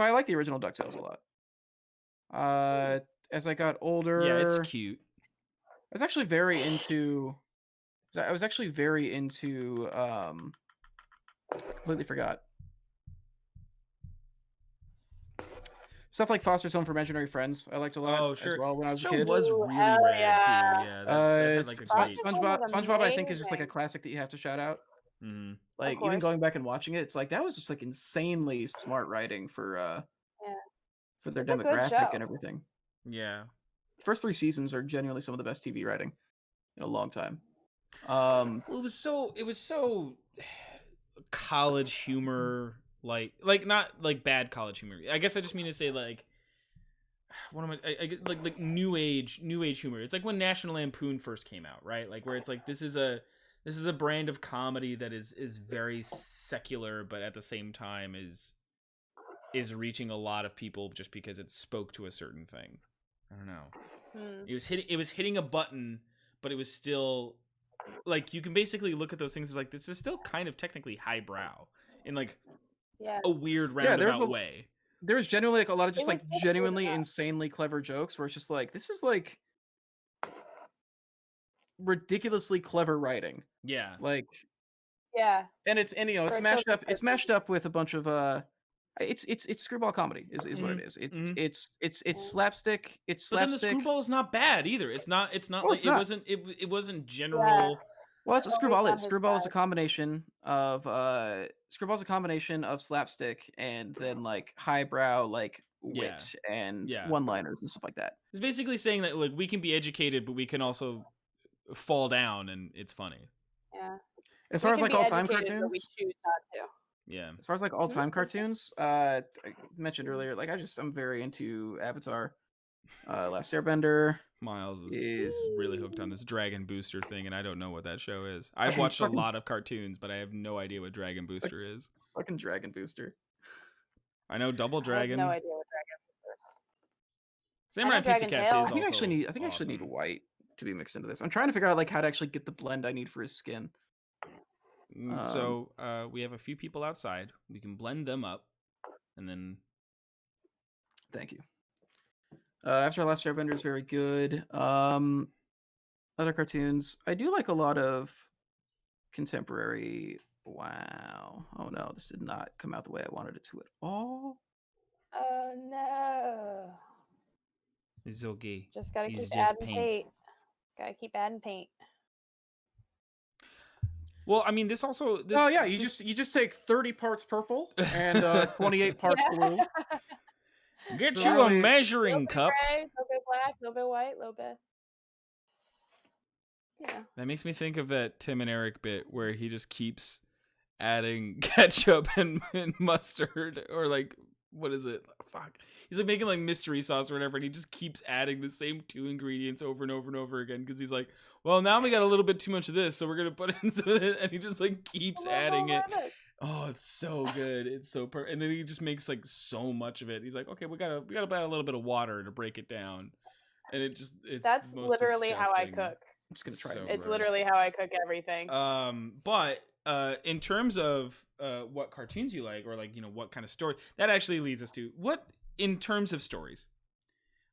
Speaker 3: I like the original DuckTales a lot. As I got older,
Speaker 1: yeah, it's cute.
Speaker 3: I was actually very into. Completely forgot. Stuff like Foster's Home for Imaginary Friends, I liked a lot as well when I was a kid.
Speaker 1: Was really rad too. Yeah, that had like a great...
Speaker 3: SpongeBob, I think, is just like a classic that you have to shout out.
Speaker 1: Mm-hmm.
Speaker 3: Like even going back and watching it, it's like that was just like insanely smart writing for their demographic and everything.
Speaker 1: Yeah,
Speaker 3: the first 3 seasons are genuinely some of the best TV writing in a long time.
Speaker 1: It was so college humor. Like not like bad college humor. I guess I just mean to say like, what am I like new age humor. It's like when National Lampoon first came out, right? Like where it's like this is a brand of comedy that is very secular, but at the same time is reaching a lot of people just because it spoke to a certain thing. I don't know. It was hitting a button, but it was still like you can basically look at those things like this is still kind of technically highbrow in like a weird roundabout way.
Speaker 3: There's genuinely like a lot of just like genuinely insanely clever jokes where it's just like this is like ridiculously clever writing.
Speaker 1: Yeah.
Speaker 3: Like
Speaker 2: and
Speaker 3: it's mashed up with a bunch of it's screwball comedy is what it is. It's slapstick. It's slapstick.
Speaker 1: But then the screwball is not bad either. It's not like it wasn't general.
Speaker 3: Yeah. Well, that's what screwball is. Screwball is a combination of slapstick and then like highbrow like wit and one-liners and stuff like that.
Speaker 1: It's basically saying that like we can be educated, but we can also fall down and it's funny.
Speaker 2: Yeah.
Speaker 3: As far as like all-time cartoons,
Speaker 2: we choose not to.
Speaker 1: Yeah.
Speaker 3: As far as like all-time cartoons, I mentioned earlier, like I'm very into Avatar, Last Airbender.
Speaker 1: Miles is really hooked on this Dragon Booster thing, and I don't know what that show is. I've watched a lot of cartoons, but I have no idea what Dragon Booster is.
Speaker 3: Fucking Dragon Booster.
Speaker 1: I know Double Dragon.
Speaker 2: I have no idea what Dragon Booster is.
Speaker 1: Samurai Pizza Cats is
Speaker 3: I think I actually need white to be mixed into this. I'm trying to figure out like how to actually get the blend I need for his skin.
Speaker 1: So we have a few people outside. We can blend them up, and then.
Speaker 3: Thank you. After Last Airbender is very good. Other cartoons, I do like a lot of contemporary. Wow. Oh no, this did not come out the way I wanted it to at all.
Speaker 2: Oh no.
Speaker 1: It's okay.
Speaker 2: Just gotta
Speaker 1: He's
Speaker 2: keep
Speaker 1: just
Speaker 2: adding paint. Gotta keep adding paint.
Speaker 1: Well, I mean, this also.
Speaker 3: You just take 30 parts purple and 28 parts blue.
Speaker 1: Get
Speaker 3: So
Speaker 1: you
Speaker 3: really,
Speaker 1: a measuring cup.
Speaker 2: Gray, a little bit black, a little bit white, a little bit. Yeah.
Speaker 1: That makes me think of that Tim and Eric bit where he just keeps adding ketchup and mustard, or like, what is it? Fuck. He's like making like mystery sauce or whatever, and he just keeps adding the same 2 ingredients over and over and over again because he's like, well, now we got a little bit too much of this, so we're gonna put in some of it, and he just like keeps adding it. Oh, it's so good. It's so perfect. And then he just makes like so much of it. He's like, okay, we gotta add a little bit of water to break it down, and it's
Speaker 2: that's literally
Speaker 1: disgusting.
Speaker 2: how I cook.
Speaker 3: I'm just gonna try
Speaker 1: So
Speaker 3: it.
Speaker 2: It's literally how I cook everything.
Speaker 1: But in terms of what cartoons you like, or like, you know, what kind of story, that actually leads us to what in terms of stories.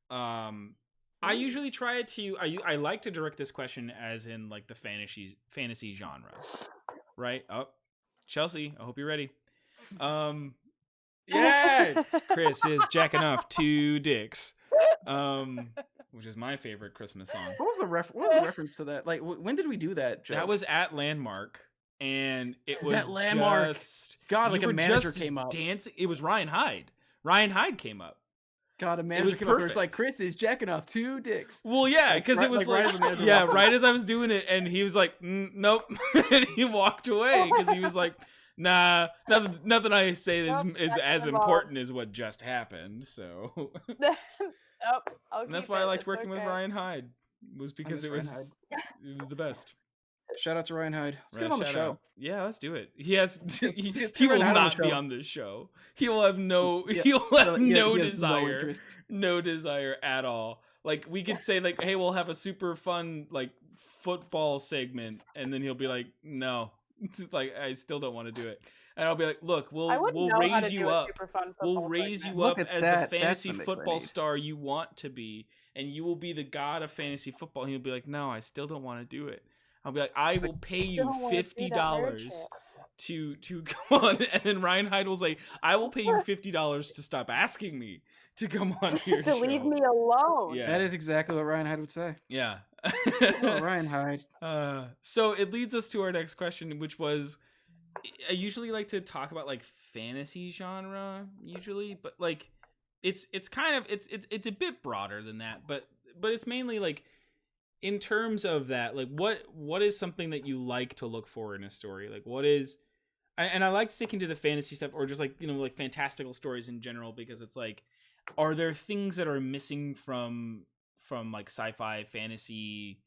Speaker 1: I usually try to I like to direct this question as in like the fantasy genre, right? Oh, Chelsea, I hope you're ready. Yeah, Chris is jacking off 2 dicks. Which is my favorite Christmas song.
Speaker 3: What was the reference to that? Like, when did we do that joke?
Speaker 1: That was at Landmark, and it was
Speaker 3: at Landmark.
Speaker 1: Just,
Speaker 3: God, like a manager came up.
Speaker 1: Dancing. It was Ryan Hyde. Ryan Hyde came up.
Speaker 3: God, a manager came up. It's like, Chris is jacking off 2 dicks.
Speaker 1: Well, yeah, because it was like right as I was doing it, and he was like, nope, and he walked away because he was like, nah, nothing I say is as important as what just happened. So. And that's why I liked working with Ryan Hyde, was because it was the best.
Speaker 3: Shout out to Ryan Hyde. Let's get him on the show.
Speaker 1: Yeah, let's do it. He will not be on this show. He will have no no desire at all. Like, we could say like, hey, we'll have a super fun like football segment, and then he'll be like, no, like, I still don't want to do it. And I'll be like, look, we'll raise you up. We'll raise you up as the fantasy football star you want to be, and you will be the god of fantasy football. And he'll be like, no, I still don't want to do it. I'll be like, I will pay you $50 to come on. And then Ryan Hyde will say, I will pay you $50 to stop asking me to come on your show.
Speaker 2: To leave me alone.
Speaker 3: Yeah. That is exactly what Ryan Hyde would say.
Speaker 1: Yeah.
Speaker 3: Ryan Hyde.
Speaker 1: So it leads us to our next question, which was, I usually like to talk about like fantasy genre usually, but like it's kind of it's a bit broader than that, but it's mainly like in terms of that, like what is something that you like to look for in a story? Like what is, and I like sticking to the fantasy stuff, or just like, you know, like fantastical stories in general, because it's like, are there things that are missing from like sci-fi fantasy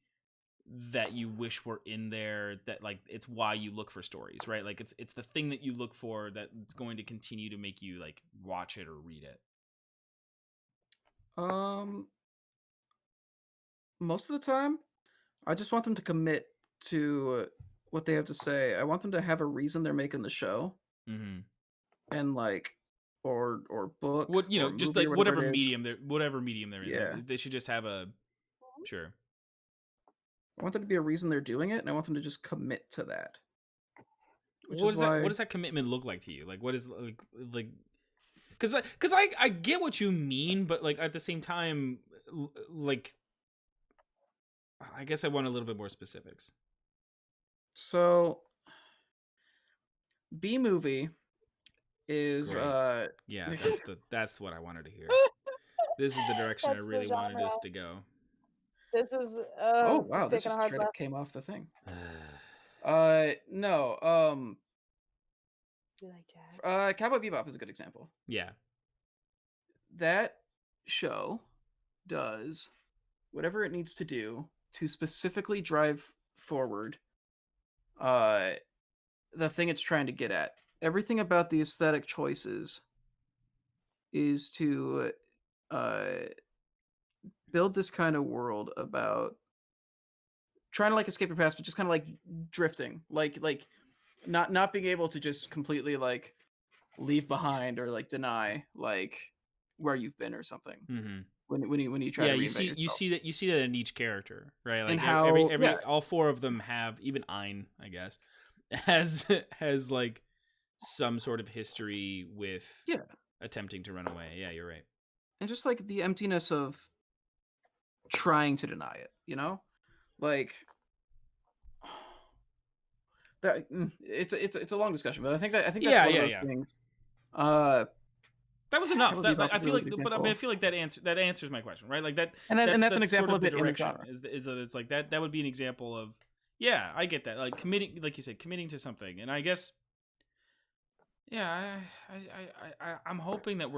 Speaker 1: that you wish were in there, that like it's why you look for stories, right? Like it's the thing that you look for that's going to continue to make you like watch it or read it.
Speaker 3: Most of the time I just want them to commit to what they have to say. I want them to have a reason they're making the show.
Speaker 1: Mm-hmm.
Speaker 3: And like or book,
Speaker 1: what, you know, just like whatever medium they're in.
Speaker 3: Yeah.
Speaker 1: They should just have a sure.
Speaker 3: I want there to be a reason they're doing it, and I want them to just commit to that.
Speaker 1: What does that commitment look like to you? Like, what is like? Because I get what you mean, but like at the same time, like, I guess I want a little bit more specifics.
Speaker 3: So, B movie is
Speaker 1: great. Yeah, that's what I wanted to hear. This is the direction I really wanted us to go.
Speaker 2: This is
Speaker 3: oh wow, this just straight up came off the thing. No.
Speaker 2: You like jazz?
Speaker 3: Cowboy Bebop is a good example.
Speaker 1: Yeah.
Speaker 3: That show does whatever it needs to do to specifically drive forward the thing it's trying to get at. Everything about the aesthetic choices is to build this kind of world about trying to like escape your past, but just kind of like drifting, like not being able to just completely like leave behind or like deny like where you've been or something.
Speaker 1: Mm-hmm.
Speaker 3: When you try to reinvent
Speaker 1: you see that in each character, right? Like
Speaker 3: and how
Speaker 1: all 4 of them have, even Ein, I guess, has like some sort of history with attempting to run away. Yeah, you're right.
Speaker 3: And just like the emptiness of trying to deny it, you know? Like that it's a long discussion, but I think that's one of those things.
Speaker 1: That was enough.
Speaker 3: That
Speaker 1: I feel like, but I mean, I feel like that answers my question, right? Like that,
Speaker 3: and that's an example
Speaker 1: sort of
Speaker 3: of it in the genre.
Speaker 1: Is that it's like that would be an example of, yeah, I get that, like committing, like you said, committing to something, and I guess, yeah, I'm hoping that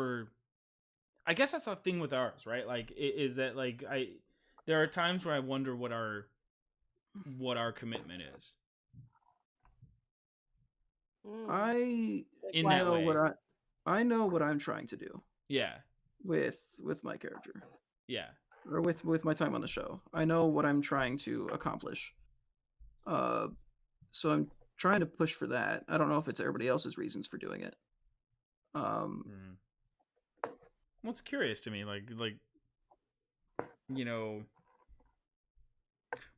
Speaker 1: I guess that's the thing with ours, right? Like, is that like there are times where I wonder what our commitment is.
Speaker 3: I know what I'm trying to do.
Speaker 1: Yeah.
Speaker 3: With my character.
Speaker 1: Yeah.
Speaker 3: Or with my time on the show. I know what I'm trying to accomplish. So I'm trying to push for that. I don't know if it's everybody else's reasons for doing it.
Speaker 1: Well, it's curious to me, like you know,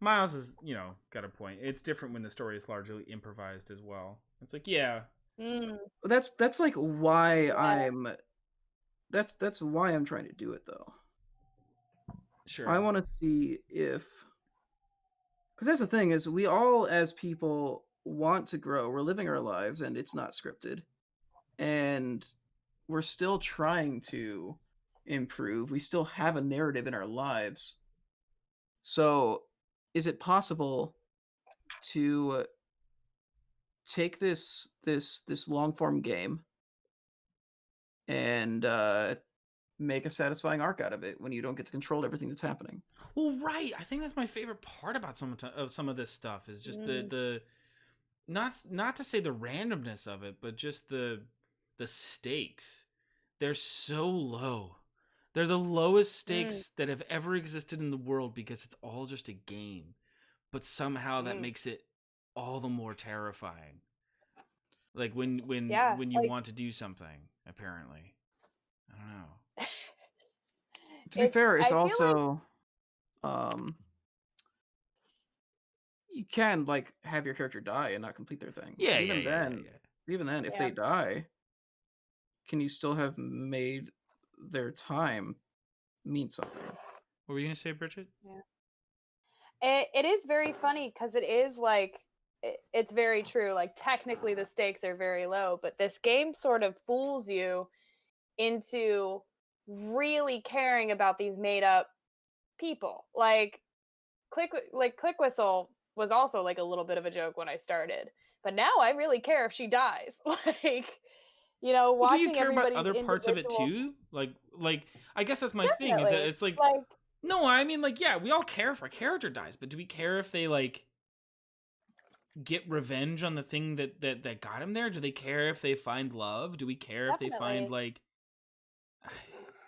Speaker 1: Miles is, got a point. It's different when the story is largely improvised as well. It's like, yeah.
Speaker 3: That's like why that's why I'm trying to do it, though.
Speaker 1: Sure.
Speaker 3: I want to see if, because that's the thing, is we all as people want to grow. We're living our lives and it's not scripted, and we're still trying to improve. We still have a narrative in our lives. So is it possible to take this long form game and make a satisfying arc out of it when you don't get to control everything that's happening?
Speaker 1: Well, right. I think that's my favorite part about some of this stuff is just the not to say the randomness of it, but just the stakes. They're so low. They're the lowest stakes that have ever existed in the world because it's all just a game. But somehow that makes it all the more terrifying. Like when you want to do something, apparently. I don't know.
Speaker 3: To be fair, it's also you can like have your character die and not complete their thing.
Speaker 1: Yeah,
Speaker 3: even then, if they die, can you still have made their time mean something?
Speaker 1: What were you gonna say, Bridget?
Speaker 2: Yeah. It is very funny because it is like it's very true. Like technically the stakes are very low, but this game sort of fools you into really caring about these made up people. Like Click Whistle was also like a little bit of a joke when I started, but now I really care if she dies. Like, watching
Speaker 1: do you care about other parts of it
Speaker 2: individual...
Speaker 1: too? Like I guess that's my thing, is that it's like no, I mean, like, yeah, we all care if our character dies, but do we care if they like get revenge on the thing that got him there? Do they care if they find love? Do we care if they find like...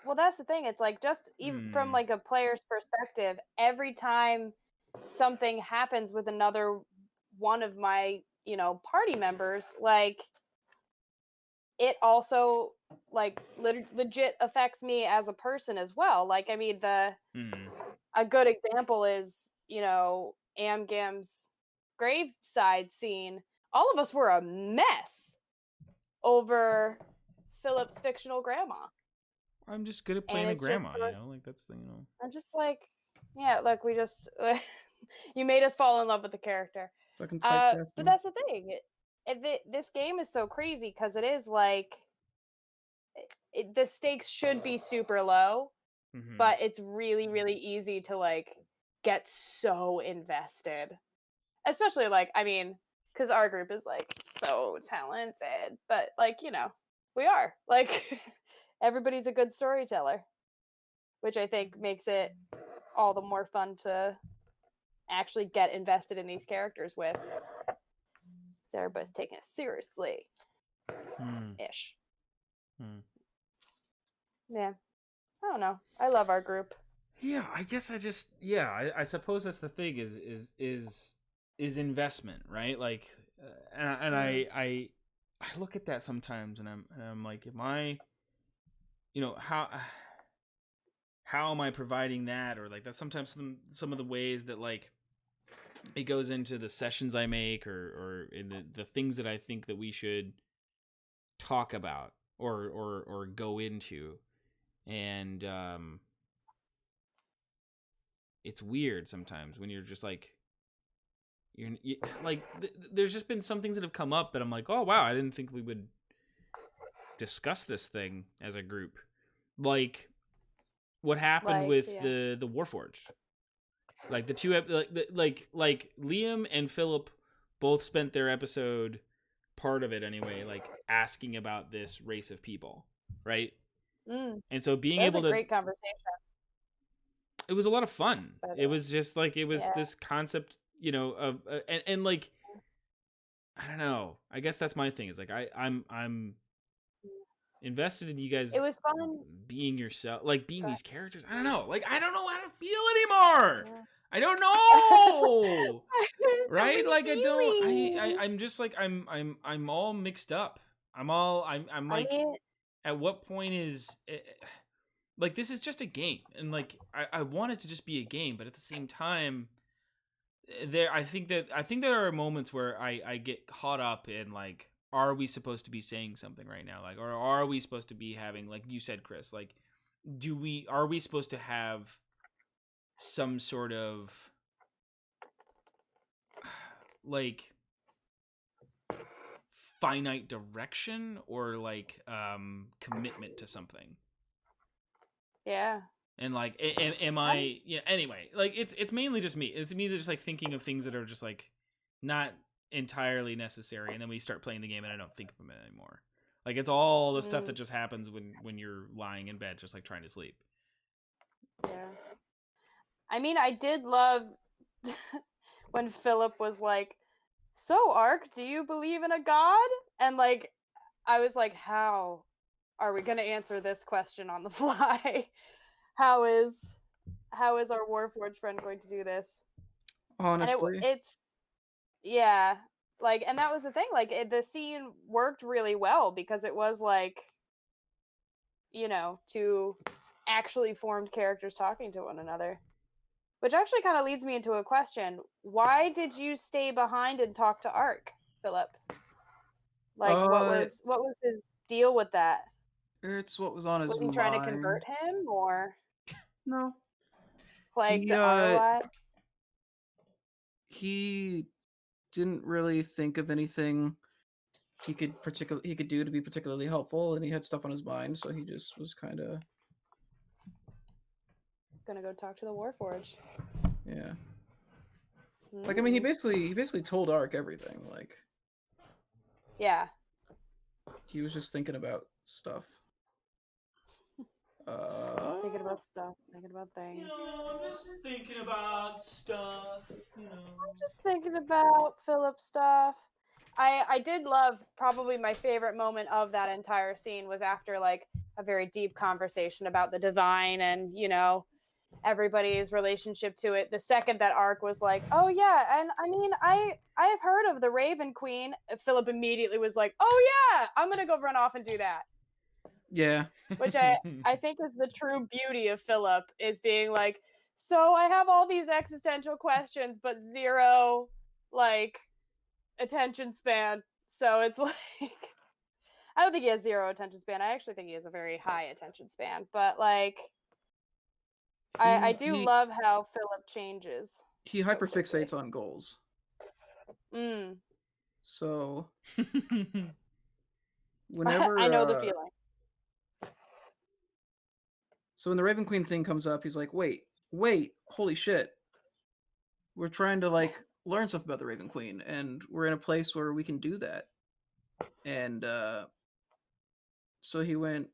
Speaker 2: Well, that's the thing. It's like, just even from like a player's perspective, every time something happens with another one of my, party members, like it also like legit affects me as a person as well. Like, I mean, a good example is, Amgam's graveside scene. All of us were a mess over Philip's fictional grandma.
Speaker 1: I'm just good at playing a grandma, like that's the,
Speaker 2: I'm just like, yeah, look, we just you made us fall in love with the character. But that's the thing. This game is so crazy because it is like the stakes should be super low, but it's really, really easy to like get so invested. Especially like, I mean, because our group is like so talented, but like, we are like everybody's a good storyteller, which I think makes it all the more fun to actually get invested in these characters with. So everybody's taking it seriously. Ish. Yeah. I don't know. I love our group.
Speaker 1: Yeah, I guess I suppose that's the thing is investment, right? Like, and I look at that sometimes and I'm like, am I, how am I providing that? Or like, that's sometimes some of the ways that like it goes into the sessions I make or in the things that I think that we should talk about or go into. And it's weird sometimes when you're just like there's just been some things that have come up that I'm like, oh wow, I didn't think we would discuss this thing as a group. Like what happened with the Warforged. Like the two like Liam and Philip both spent their episode, part of it anyway, like asking about this race of people, right? And so being able to,
Speaker 2: great conversation.
Speaker 1: It was a lot of fun. It was just like this concept, of and like I don't know. I guess that's my thing. Is like I'm invested in you guys.
Speaker 2: It was fun
Speaker 1: being yourself, like being these characters. I don't know. Like I don't know how to feel anymore. Yeah. I don't know. Right? Like I'm just like I'm all mixed up. I'm like, at what point is it, like this is just a game, and like I want it to just be a game, but at the same time, I think there are moments where I get caught up in like, are we supposed to be saying something right now? Like, or are we supposed to be having, like you said, Chris, like, are we supposed to have some sort of like finite direction or like commitment to something?
Speaker 2: Yeah.
Speaker 1: And like, am I? Yeah. Anyway, like it's mainly just me. It's me just like thinking of things that are just like not entirely necessary, and then we start playing the game, and I don't think of them anymore. Like it's all the stuff that just happens when you're lying in bed, just like trying to sleep.
Speaker 2: Yeah. I mean, I did love when Philip was like, "So, Ark, do you believe in a god?" And like, I was like, "How are we going to answer this question on the fly? How is our Warforged friend going to do this?"
Speaker 3: Honestly,
Speaker 2: and it's like, and that was the thing. Like, the scene worked really well because it was like, two actually formed characters talking to one another. Which actually kind of leads me into a question. Why did you stay behind and talk to Ark, Philip? Like, what was his deal with that?
Speaker 3: It's what was on his mind.
Speaker 2: Was he trying to convert him, or
Speaker 3: no?
Speaker 2: Like to our life?
Speaker 3: He didn't really think of anything he could do to be particularly helpful, and he had stuff on his mind, so he just was kind of
Speaker 2: gonna go talk to the Warforged.
Speaker 3: Yeah. Like, I mean, he basically told Ark everything. Like,
Speaker 2: yeah,
Speaker 3: he was just thinking about stuff.
Speaker 2: Thinking about stuff, thinking about things.
Speaker 1: I'm just thinking about stuff.
Speaker 2: I'm just thinking about Philip stuff. I did love, probably my favorite moment of that entire scene was after like a very deep conversation about the divine and everybody's relationship to it. The second that Ark was like, "Oh yeah, and I mean, I have heard of the Raven Queen," Philip immediately was like, "Oh yeah, I'm gonna go run off and do that."
Speaker 3: Yeah.
Speaker 2: Which I think is the true beauty of Philip, is being like, "So I have all these existential questions, but zero like attention span." So it's like, I don't think he has zero attention span. I actually think he has a very high attention span. But like, I do love how Philip changes.
Speaker 3: He hyperfixates on goals. So whenever
Speaker 2: I know the feeling.
Speaker 3: So when the Raven Queen thing comes up, he's like, wait, holy shit. We're trying to like learn stuff about the Raven Queen, and we're in a place where we can do that. And so he went,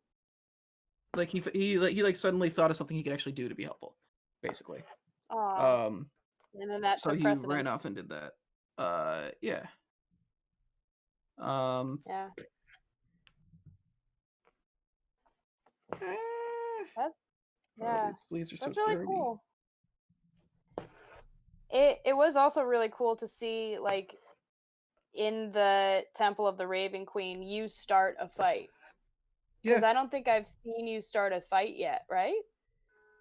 Speaker 3: like he suddenly thought of something he could actually do to be helpful, basically.
Speaker 2: And then that
Speaker 3: so
Speaker 2: took
Speaker 3: he
Speaker 2: precedence.
Speaker 3: ran off and did that. Yeah.
Speaker 2: Yeah. That's really dirty. Cool. It was also really cool to see, like, in the Temple of the Raven Queen, you start a fight. Because I don't think I've seen you start a fight yet, right?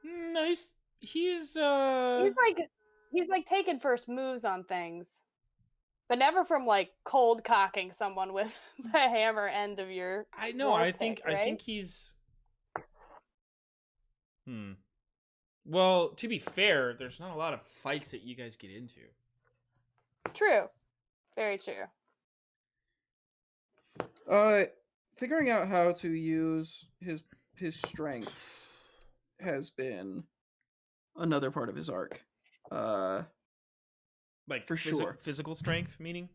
Speaker 1: No, he's
Speaker 2: like taking first moves on things, but never from like cold cocking someone with the hammer end of your.
Speaker 1: I know. I think he's. Well, to be fair, there's not a lot of fights that you guys get into.
Speaker 2: True. Very true.
Speaker 3: Figuring out how to use his strength has been another part of his arc.
Speaker 1: Like
Speaker 3: for sure.
Speaker 1: Physical strength, meaning?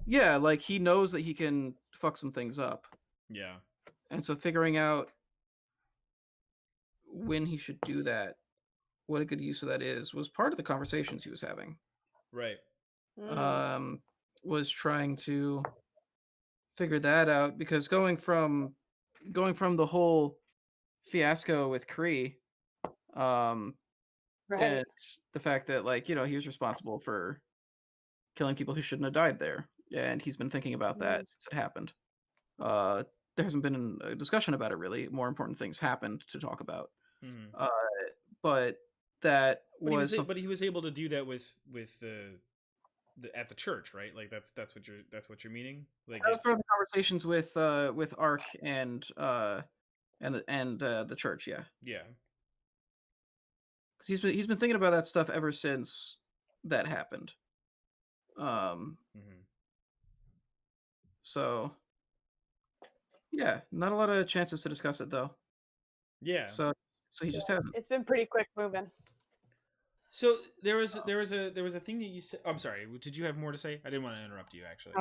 Speaker 3: Yeah, like he knows that he can fuck some things up.
Speaker 1: Yeah.
Speaker 3: And so figuring out when he should do that, what a good use of that is, was part of the conversations he was having.
Speaker 1: Right.
Speaker 3: Was trying to figure that out, because going from the whole fiasco with Kree,
Speaker 2: Right.
Speaker 3: and the fact that, like, he was responsible for killing people who shouldn't have died there, and he's been thinking about that since it happened. There hasn't been a discussion about it, really. More important things happened to talk about. But that was
Speaker 1: but he was able to do that with the at the church, right? Like that's what you're meaning. Like
Speaker 3: that was part of the conversations with Ark and the church, yeah.
Speaker 1: Yeah.
Speaker 3: Because he's been thinking about that stuff ever since that happened. So yeah, not a lot of chances to discuss it though.
Speaker 1: Yeah.
Speaker 3: So he just hasn't.
Speaker 2: It's been pretty quick moving.
Speaker 1: So there was a thing that you said. I'm sorry. Did you have more to say? I didn't want to interrupt you, actually.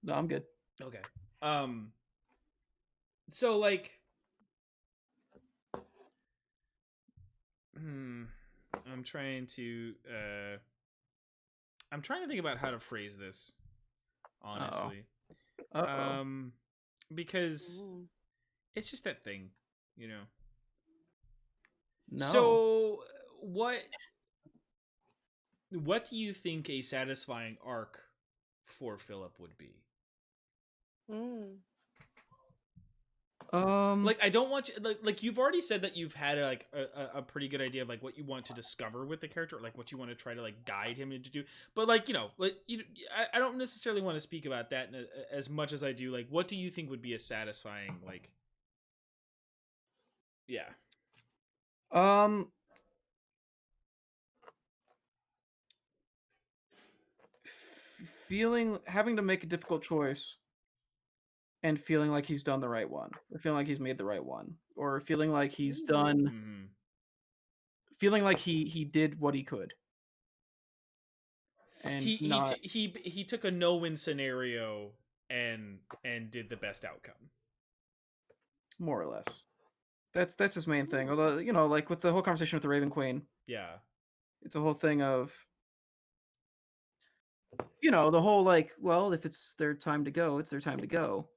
Speaker 3: No, I'm good.
Speaker 1: Okay. So like, I'm trying to think about how to phrase this, honestly. Because it's just that thing, No. So what do you think a satisfying arc for Philip would be? Like, I don't want you, like you've already said that you've had a pretty good idea of like what you want to discover with the character, or like what you want to try to like guide him into do. But like, I don't necessarily want to speak about that as much as I do like, what do you think would be a satisfying, like, yeah.
Speaker 3: Having to make a difficult choice and feeling like he's done the right one, or feeling like he's made the right one, or feeling like he's done, feeling like he did what he could. And
Speaker 1: he took a no-win scenario and did the best outcome,
Speaker 3: more or less. That's his main thing. Although, like with the whole conversation with the Raven Queen,
Speaker 1: yeah,
Speaker 3: it's a whole thing of, the whole like, well, if it's their time to go, it's their time to go.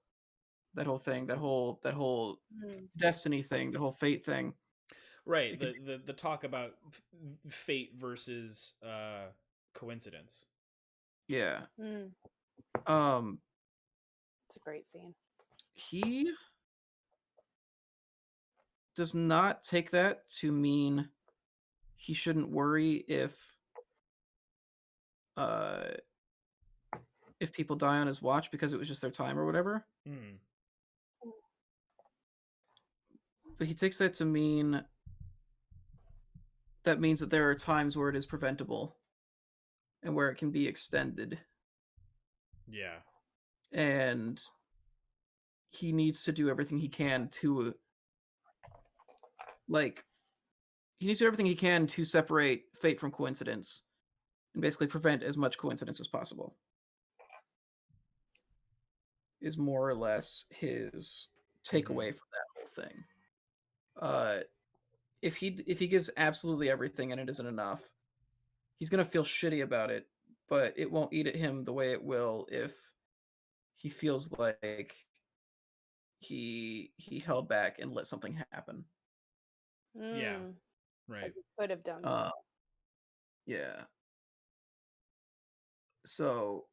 Speaker 3: That whole thing, that whole destiny thing, the whole fate thing.
Speaker 1: Right. The talk about fate versus coincidence.
Speaker 3: Yeah.
Speaker 2: It's a great scene.
Speaker 3: He does not take that to mean he shouldn't worry if people die on his watch because it was just their time or whatever. But he takes that to mean that means that there are times where it is preventable and where it can be extended.
Speaker 1: Yeah.
Speaker 3: And he needs to do everything he can to separate fate from coincidence and basically prevent as much coincidence as possible. Is more or less his takeaway from that whole thing. If he gives absolutely everything and it isn't enough, he's gonna feel shitty about it, but it won't eat at him the way it will if he feels like he held back and let something happen.
Speaker 1: Yeah, right.
Speaker 2: Could have done so.
Speaker 3: Yeah. So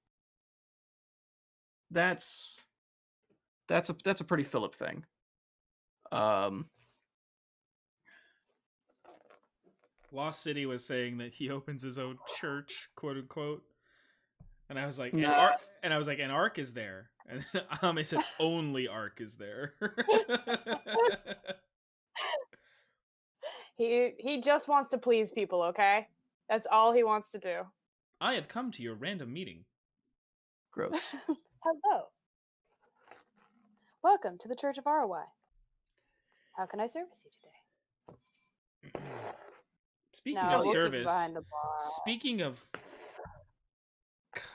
Speaker 3: that's a pretty Philip thing.
Speaker 1: Lost City was saying that he opens his own church, quote unquote, and I was like, and Ark is there, and I said only Ark is there.
Speaker 2: He just wants to please people, okay? That's all he wants to do.
Speaker 1: I have come to your random meeting.
Speaker 3: Gross.
Speaker 2: Hello. Welcome to the Church of ROI. How can I service you today?
Speaker 1: Speaking of service, speaking of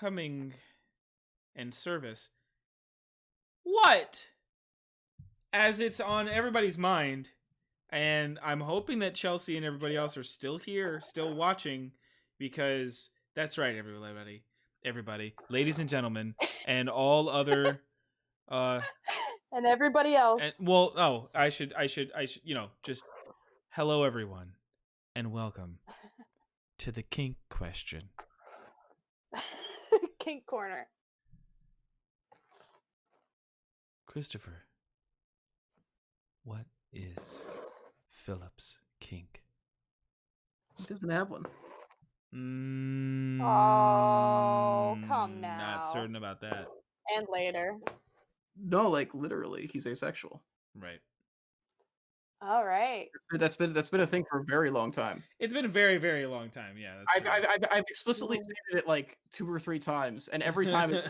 Speaker 1: coming and service, what? As it's on everybody's mind, and I'm hoping that Chelsea and everybody else are still here, still watching, because that's right, everybody, ladies and gentlemen, and all other,
Speaker 2: and everybody else.
Speaker 1: I should, just hello, everyone, and welcome to the kink question.
Speaker 2: Kink corner.
Speaker 1: Christopher, what is Philip's kink?
Speaker 3: He doesn't have one.
Speaker 2: Oh, come now.
Speaker 1: Not certain about that.
Speaker 2: And later.
Speaker 3: No, like literally, he's asexual.
Speaker 1: Right.
Speaker 2: All right.
Speaker 3: That's been a thing for a very long time.
Speaker 1: It's been a very, very long time. Yeah, that's true.
Speaker 3: I've explicitly stated it like 2 or 3 times, and every time I'm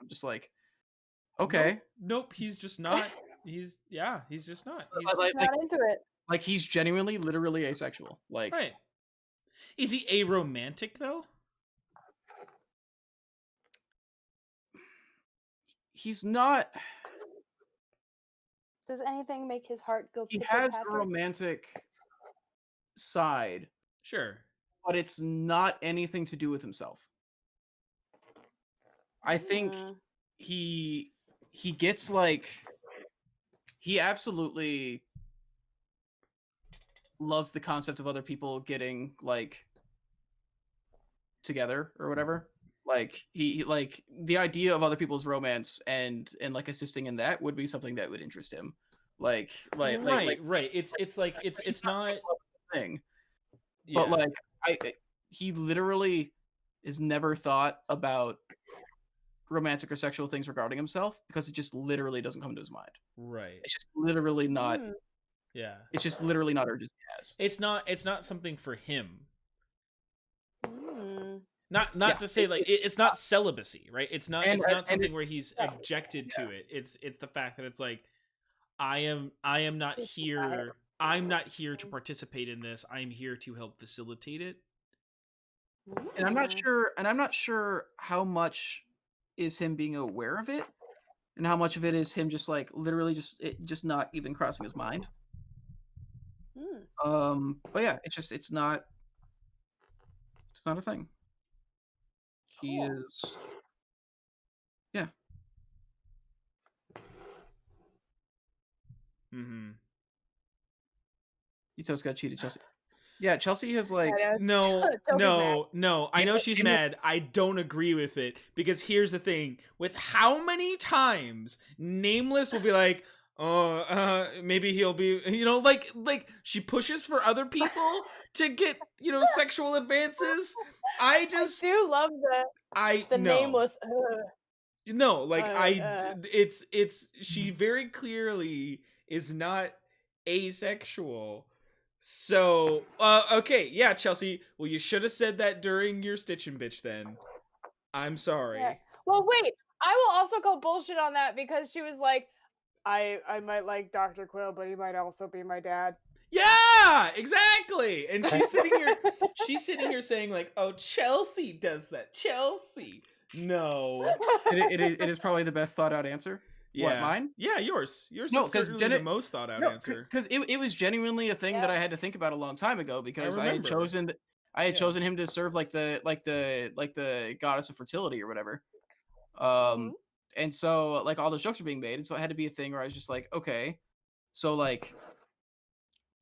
Speaker 3: just like, okay.
Speaker 1: Nope, he's just not. He's just not.
Speaker 2: He's not into it.
Speaker 3: Like he's genuinely, literally asexual. Like,
Speaker 1: right. Is he aromantic though?
Speaker 3: He's not.
Speaker 2: Does anything make his heart go?
Speaker 3: He has a romantic side.
Speaker 1: Sure.
Speaker 3: But it's not anything to do with himself. I think he gets like, he absolutely loves the concept of other people getting like together or whatever. Like he like the idea of other people's romance and like assisting in that would be something that would interest him. Right.
Speaker 1: It's like it's not
Speaker 3: thing. Yeah. But like he literally has never thought about romantic or sexual things regarding himself because it just literally doesn't come to his mind.
Speaker 1: Right.
Speaker 3: It's just literally not.
Speaker 1: Yeah.
Speaker 3: It's just literally not urges he has.
Speaker 1: It's not something for him. Not to say like it's not celibacy, right? It's not something where he's objected to it. It's the fact that it's like I am not here. I'm not here to participate in this. I'm here to help facilitate it.
Speaker 3: And I'm not sure how much is him being aware of it and how much of it is him just like literally just not even crossing his mind. But yeah, it's not a thing. Cool. He is, yeah. You just got cheated, Chelsea. Yeah, Chelsea has like
Speaker 1: no. I know she's mad. I don't agree with it because here's the thing: with how many times Nameless will be like, "Oh, maybe he'll be," like she pushes for other people to get sexual advances. I do
Speaker 2: love the Nameless.
Speaker 1: No, like it's she very clearly is not asexual. So, okay, yeah, Chelsea. Well, you should have said that during your Stitchin' Bitch then. I'm sorry.
Speaker 2: Yeah. Well, wait. I will also call bullshit on that because she was like, I might like Dr. Quill, but he might also be my dad.
Speaker 1: Yeah, exactly. And she's sitting here saying like, oh, Chelsea does that. Chelsea. No.
Speaker 3: It is probably the best thought out answer.
Speaker 1: Yeah.
Speaker 3: What, mine?
Speaker 1: Yeah, yours. Yours is certainly the most thought out answer.
Speaker 3: Because it was genuinely a thing that I had to think about a long time ago because I had chosen him to serve like the goddess of fertility or whatever. And so like all those jokes are being made, and so it had to be a thing where I was just like, okay, so like,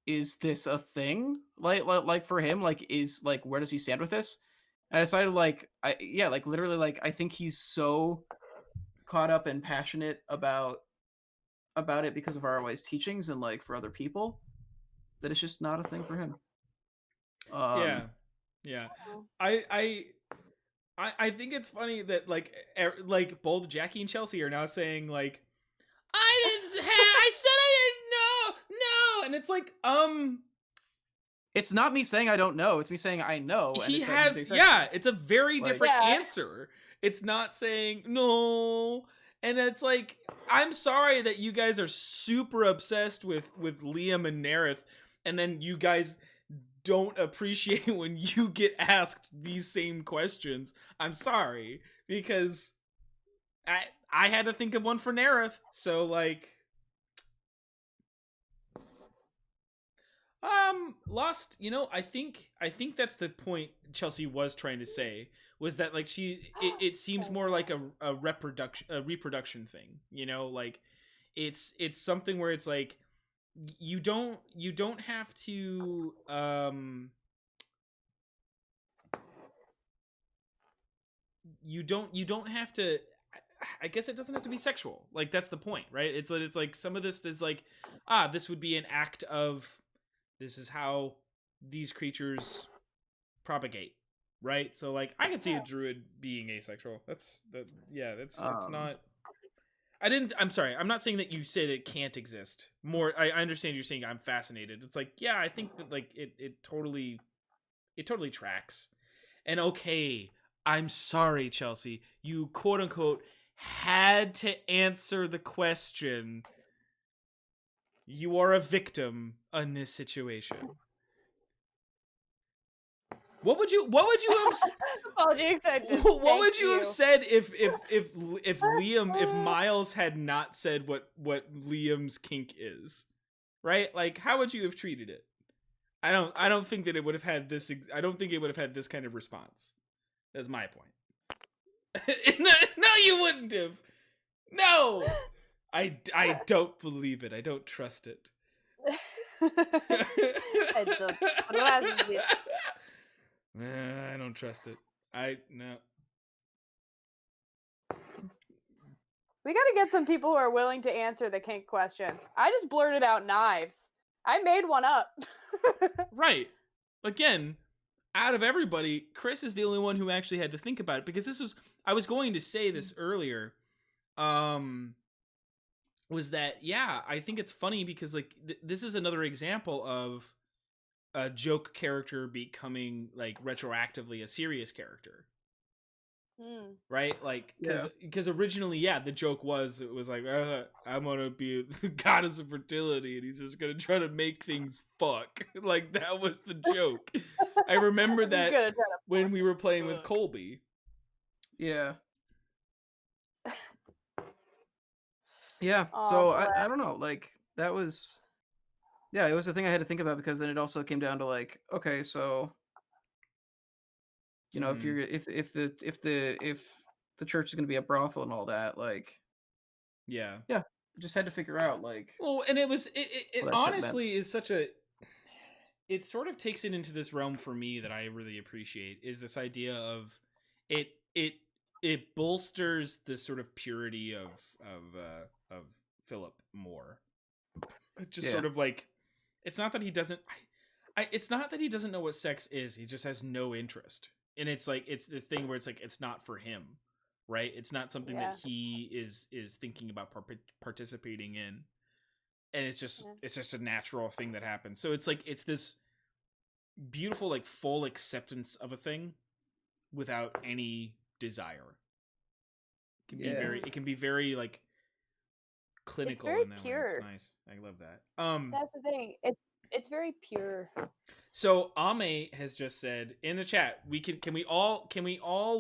Speaker 3: is this a thing? Like for him, like is like where does he stand with this? And I decided literally like I think he's so caught up and passionate about it because of ROI's teachings and like for other people that it's just not a thing for him.
Speaker 1: Yeah. I think it's funny that like both Jackie and Chelsea are now saying like I said I didn't know, and it's like
Speaker 3: It's not me saying I don't know. It's me saying I know. And
Speaker 1: He
Speaker 3: it's
Speaker 1: has, it's a very different answer. It's not saying no. And it's like, I'm sorry that you guys are super obsessed with Liam and Nerith, and then you guys don't appreciate when you get asked these same questions. I'm sorry, because I had to think of one for Nerith. So like, Lost, I think that's the point Chelsea was trying to say, was that like it seems more like a reproduction thing, like it's something where it's like you don't have to you don't have to, I guess it doesn't have to be sexual. Like that's the point, right? It's like some of this is like, this would be an act of, this is how these creatures propagate, right? So like I can see a druid being asexual. That's not, I'm sorry, I'm not saying that you said it can't exist. More, I understand you're saying I'm fascinated. It's like, yeah, I think that like it totally tracks. And okay, I'm sorry, Chelsea, you quote unquote had to answer the question. You are a victim in this situation. What would you have
Speaker 2: apology accepted.
Speaker 1: What would you have said if Liam, if Miles had not said what Liam's kink is? Right? Like, how would you have treated it? I don't think that it would have had this, I don't think it would have had this kind of response. That's my point. No, you wouldn't have. No. I don't believe it. I don't trust it. I don't trust it. No.
Speaker 2: We gotta get some people who are willing to answer the kink question. I just blurted out knives. I made one up.
Speaker 1: Right. Again, out of everybody, Chris is the only one who actually had to think about it, because I was going to say this earlier. Was that, I think it's funny because like this is another example of a joke character becoming like retroactively a serious character. Right? Like, because originally, the joke was, it was like, I'm gonna be the goddess of fertility and he's just gonna try to make things fuck. Like, that was the joke. I remember that when we were playing with Colby.
Speaker 3: Yeah. Yeah, so I don't know, like, that was, it was the thing I had to think about, because then it also came down to like, okay, so, if you're, if the church is going to be a brothel and all that, like, I just had to figure out, like,
Speaker 1: well, and it honestly is such a, it sort of takes it into this realm for me that I really appreciate, is this idea of it bolsters the sort of purity of Philip more. It just sort of like, it's not that he doesn't, it's not that he doesn't know what sex is. He just has no interest. And it's like, it's the thing where it's like, it's not for him, right? It's not something that he is thinking about participating in. And it's just a natural thing that happens. So it's like, it's this beautiful, like, full acceptance of a thing without any desire. It can be very like clinical.
Speaker 2: It's very
Speaker 1: in that
Speaker 2: pure.
Speaker 1: It's nice. I love that.
Speaker 2: That's the thing. It's very pure.
Speaker 1: So Ame has just said in the chat, can we all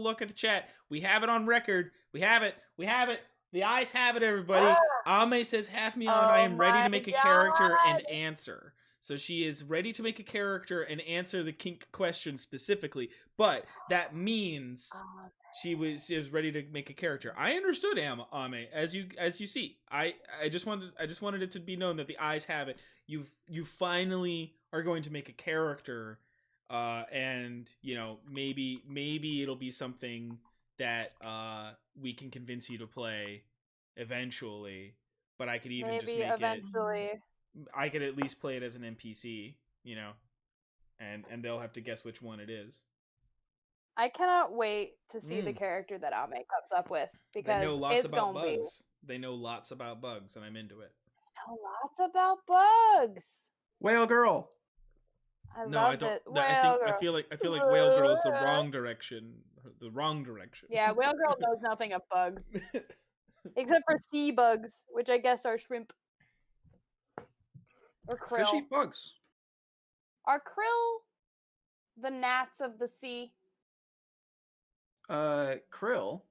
Speaker 1: look at the chat? We have it on record. We have it. The eyes have it, everybody. Ame says, "Have me on. I am ready to make a character and answer." So she is ready to make a character and answer the kink question specifically, but that means she was ready to make a character. I understood Ame, as you see. I just wanted it to be known that the eyes have it. You finally are going to make a character, and maybe it'll be something that we can convince you to play eventually. But I could even just make
Speaker 2: eventually.
Speaker 1: I could at least play it as an NPC, and they'll have to guess which one it is.
Speaker 2: I cannot wait to see the character that Ame comes up with, because
Speaker 1: they know lots about bugs. They know lots about bugs, and I'm into it.
Speaker 2: They know lots about bugs.
Speaker 3: Whale girl.
Speaker 2: I
Speaker 1: No, I
Speaker 2: love
Speaker 1: don't.
Speaker 2: it.
Speaker 1: I feel like Whale Girl is the wrong direction. The wrong direction.
Speaker 2: Yeah, Whale Girl knows nothing of bugs. Except for sea bugs, which I guess are shrimp. Or krill.
Speaker 3: Fish eat bugs.
Speaker 2: Are krill the gnats of the sea?
Speaker 3: Krill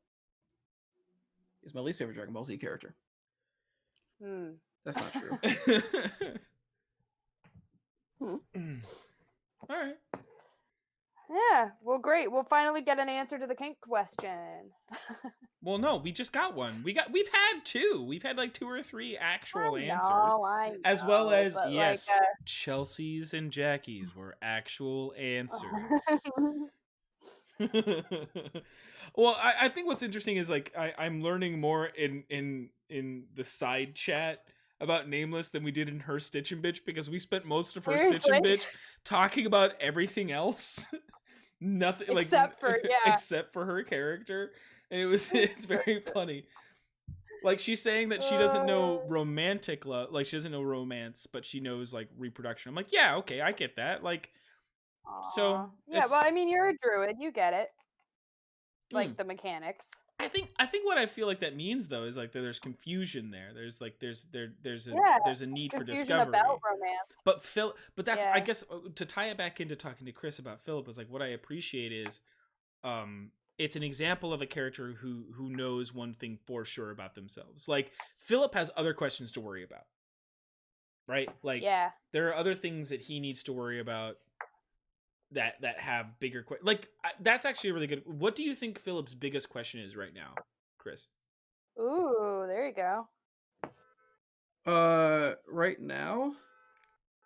Speaker 3: is my least favorite Dragon Ball Z character. That's not true.
Speaker 1: All right.
Speaker 2: Yeah, well, great. We'll finally get an answer to the kink question.
Speaker 1: Well, no, we just got one. We've had two. We've had like 2 or 3 actual answers,
Speaker 2: I know,
Speaker 1: as well as yes,
Speaker 2: like,
Speaker 1: Chelsea's and Jackie's were actual answers. Well, I think what's interesting is like I'm learning more in the side chat about Nameless than we did in her Stitch and Bitch, because we spent most of her Stitch and Bitch talking about everything else. Nothing
Speaker 2: except
Speaker 1: for her character, and it's very funny. Like, she's saying that she doesn't know romantic love, like she doesn't know romance, but she knows like reproduction. I'm like, yeah, okay, I get that. Like, so
Speaker 2: yeah, well, I mean, you're a druid, you get it, like the mechanics.
Speaker 1: I think what I feel like that means though is like there's confusion there. There's a need for discovery
Speaker 2: about romance.
Speaker 1: But that's I guess to tie it back into talking to Chris about Philip is like what I appreciate is it's an example of a character who knows one thing for sure about themselves. Like Philip has other questions to worry about. Right? Like there are other things that he needs to worry about that have bigger questions. Like that's actually really good. What do you think Philip's biggest question is right now, Chris?
Speaker 2: Ooh, there you go.
Speaker 3: Right now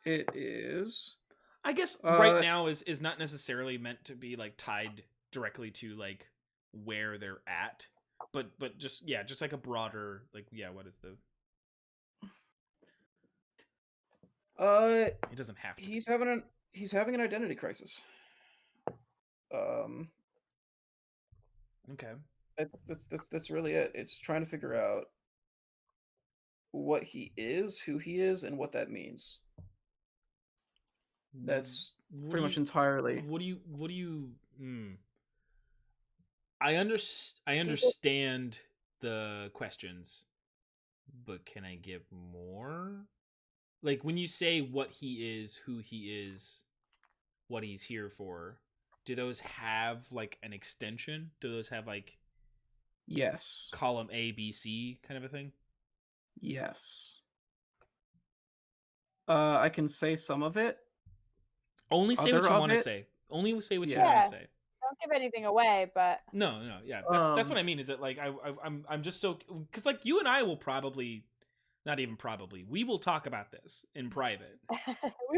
Speaker 3: it is,
Speaker 1: I guess right now is not necessarily meant to be like tied directly to like where they're at, but just like a broader like what is the it doesn't have to
Speaker 3: he's having an identity crisis.
Speaker 1: Okay.
Speaker 3: That's really it. It's trying to figure out what he is, who he is, and what that means. That's pretty much entirely.
Speaker 1: What do you I understand the questions, but can I give more? Like when you say what he is, who he is, what he's here for, do those have like an extension? Do those have like
Speaker 3: yes,
Speaker 1: column A, B, C kind of a thing?
Speaker 3: Yes. I can say some of it.
Speaker 1: Only say what you want to say. Only say what you want to say.
Speaker 2: Don't give anything away, but
Speaker 1: no, yeah. That's what I mean. Is that like I'm just so because like you and I will probably. Not even probably. We will talk about this in private.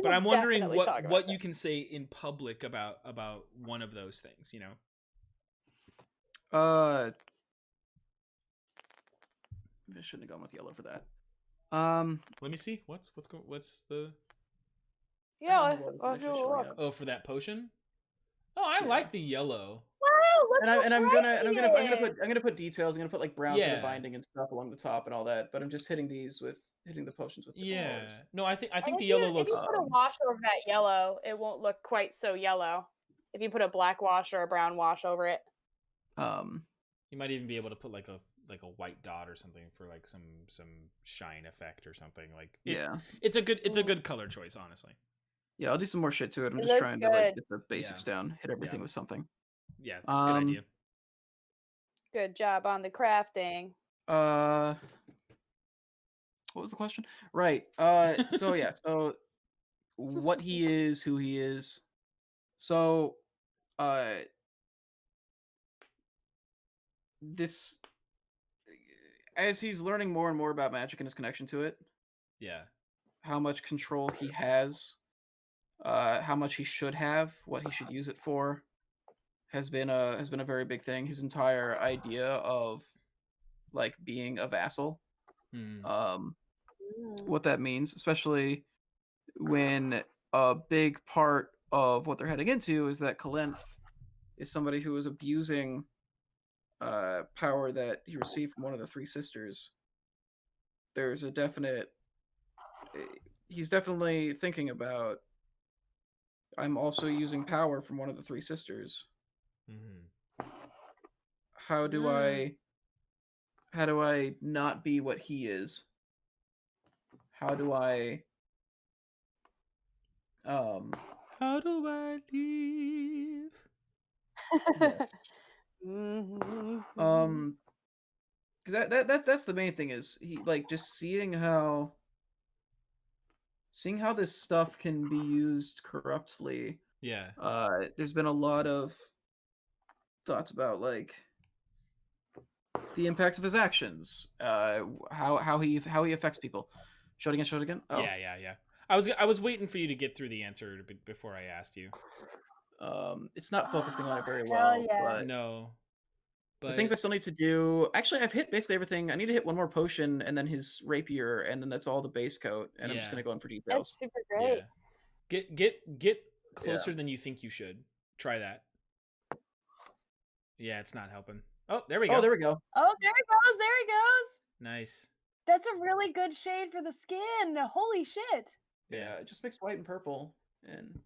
Speaker 1: But I'm wondering what you can say in public about one of those things, you know?
Speaker 3: I shouldn't have gone with yellow for that.
Speaker 1: Let me see. What's the
Speaker 2: Yeah,
Speaker 1: oh, for that potion? Oh, I like the yellow.
Speaker 2: Wow,
Speaker 3: I'm gonna put details. I'm gonna put like brown for the binding and stuff along the top and all that. But I'm just hitting the potions with the colors.
Speaker 1: No, I think the yellow looks.
Speaker 2: If you put a wash over that yellow, it won't look quite so yellow. If you put a black wash or a brown wash over it,
Speaker 1: you might even be able to put like a white dot or something for like some shine effect or something. Like it's a good color choice, honestly.
Speaker 3: Yeah, I'll do some more shit to it. I'm just trying to like get the basics down, hit everything with something.
Speaker 1: Yeah, that's a good idea.
Speaker 2: Good job on the crafting.
Speaker 3: What was the question? Right. So yeah, so what he is, who he is. So this as he's learning more and more about magic and his connection to it.
Speaker 1: Yeah.
Speaker 3: How much control he has, how much he should have, what he should use it for, has been a very big thing. His entire idea of like being a vassal, what that means, especially when a big part of what they're heading into is that Kalenth is somebody who is abusing power that he received from one of the 3 sisters. There's a definite. He's definitely thinking about I'm also using power from one of the three sisters.
Speaker 1: Mm-hmm.
Speaker 3: How do I not be what he is? How do I
Speaker 1: How do I leave?
Speaker 3: Yes. Because that's the main thing is he like just seeing how this stuff can be used corruptly.
Speaker 1: Yeah.
Speaker 3: There's been a lot of thoughts about like the impacts of his actions, how he affects people. Show it again. Oh.
Speaker 1: Yeah. I was waiting for you to get through the answer before I asked you.
Speaker 3: It's not focusing on it very
Speaker 2: Hell
Speaker 3: well,
Speaker 2: yeah.
Speaker 3: but
Speaker 1: No. But
Speaker 3: the things I still need to do. Actually, I've hit basically everything. I need to hit one more potion and then his rapier, and then that's all the base coat. And I'm just gonna go in for details.
Speaker 2: That's super great.
Speaker 1: Yeah. Get closer than you think you should. Try that. Yeah, it's not helping. Oh, there we go.
Speaker 3: Oh, there we go.
Speaker 2: Oh, there he goes. There he goes.
Speaker 1: Nice.
Speaker 2: That's a really good shade for the skin. Holy shit.
Speaker 3: Yeah, it just makes white and purple. And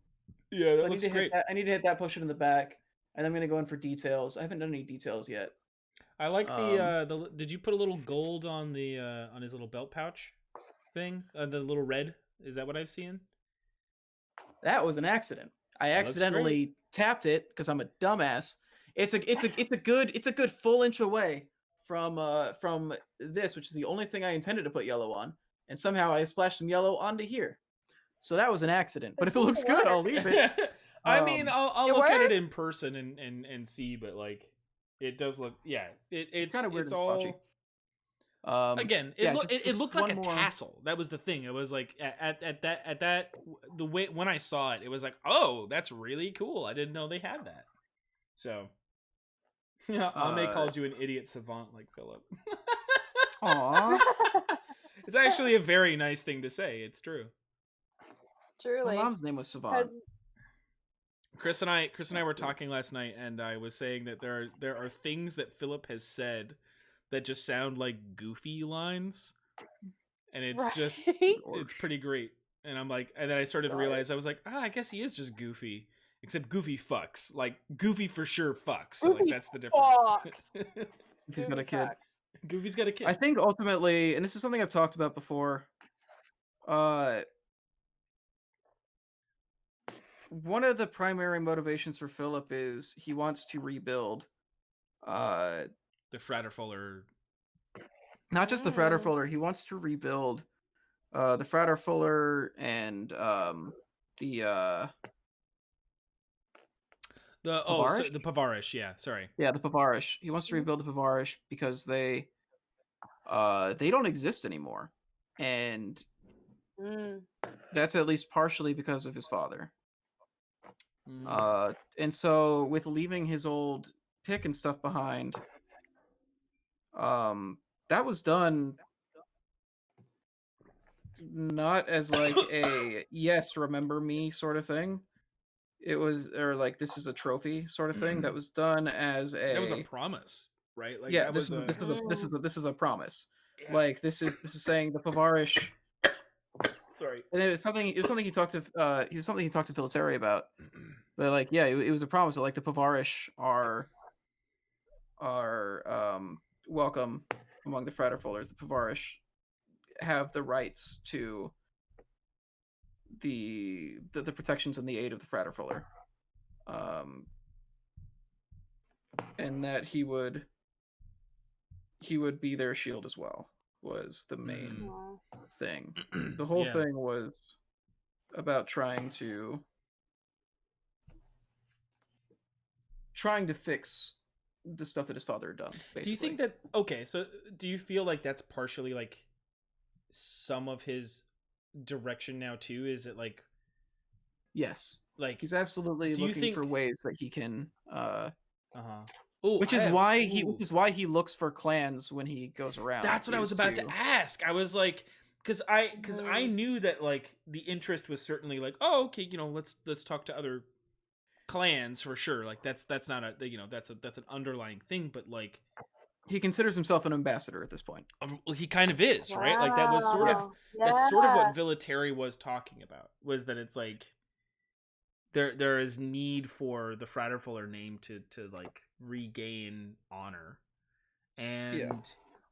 Speaker 1: yeah, that
Speaker 3: so
Speaker 1: looks great.
Speaker 3: I need to hit that potion in the back, and I'm gonna go in for details. I haven't done any details yet.
Speaker 1: I like the. Did you put a little gold on the on his little belt pouch thing? The little red. Is that what I've seen?
Speaker 3: That was an accident. I accidentally tapped it because I'm a dumbass. It's a good full inch away from this, which is the only thing I intended to put yellow on, and somehow I splashed some yellow onto here. So that was an accident. But if it looks good, I'll leave it.
Speaker 1: I mean, I'll look at it in person and see, but like, it does look, it's kind of weird. It's all. Again, it looked like a tassel. That was the thing. It was like at that the way when I saw it, it was like, oh, that's really cool. I didn't know they had that. So, yeah, I may called you an idiot savant like Philip.
Speaker 3: Aww.
Speaker 1: It's actually a very nice thing to say. It's true.
Speaker 2: Truly.
Speaker 3: My mom's name was Savant.
Speaker 1: Chris and I were talking last night, and I was saying that there are things that Philip has said that just sound like goofy lines, and it's just it's pretty great. And I'm like, and then I started to realize I was like, I guess he is just goofy, except goofy fucks, like goofy for sure fucks. So like that's the difference.
Speaker 3: Goofy's got a kid.
Speaker 1: Goofy's got a kid.
Speaker 3: I think ultimately, and this is something I've talked about before, one of the primary motivations for Philip is he wants to rebuild
Speaker 1: the Fraterfuller.
Speaker 3: Not just the Fraterfuller, he wants to rebuild the Fraterfuller and the
Speaker 1: Pavarish, yeah, sorry.
Speaker 3: Yeah, the Pavarish. He wants to rebuild the Pavarish because they don't exist anymore. And that's at least partially because of his father. And so with leaving his old pick and stuff behind, that was done not as like a yes, remember me sort of thing. It was, or like this is a trophy sort of thing. That was done as
Speaker 1: that was a promise, right? Like
Speaker 3: yeah, this is a promise. Yeah. Like this is saying the Pavarish.
Speaker 1: Sorry,
Speaker 3: and it was something he talked to Filateri about. But like, yeah, it was a promise that like the Pavarish are welcome among the Fraterfullers. The Pavarish have the rights to the protections and the aid of the Fraterfuller, and that he would be their shield as well. Was the main thing. The whole thing was about trying to fix the stuff that his father had done, basically.
Speaker 1: Do you think that, okay, so do you feel like that's partially like some of his direction now too? Is it like,
Speaker 3: yes,
Speaker 1: like
Speaker 3: he's absolutely looking for ways that he can
Speaker 1: Ooh,
Speaker 3: which is why he looks for clans when he goes around.
Speaker 1: That's what I was about to ask. I was like, because I knew that like the interest was certainly like, oh, okay, you know, let's talk to other clans for sure. Like that's not a, you know, that's an underlying thing, but like
Speaker 3: he considers himself an ambassador at this point.
Speaker 1: Well, he kind of is, right? Like that was sort of that's sort of what Filateri was talking about, was that it's like there is need for the Fraterfuller name to like regain honor. And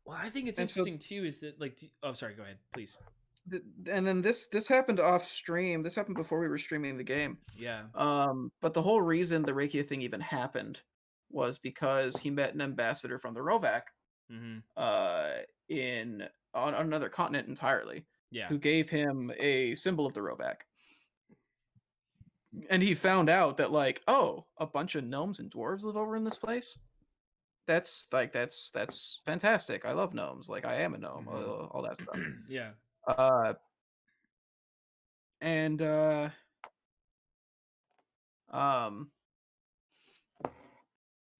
Speaker 1: well, I think it's interesting too is that like sorry, go ahead, please.
Speaker 3: And then this happened off stream. This happened before we were streaming the game.
Speaker 1: Yeah.
Speaker 3: But the whole reason the Rakia thing even happened was because he met an ambassador from the Rovak, on another continent entirely.
Speaker 1: Yeah.
Speaker 3: Who gave him a symbol of the Rovak. And he found out that like, oh, a bunch of gnomes and dwarves live over in this place. That's fantastic. I love gnomes. Like I am a gnome. All that stuff.
Speaker 1: Yeah.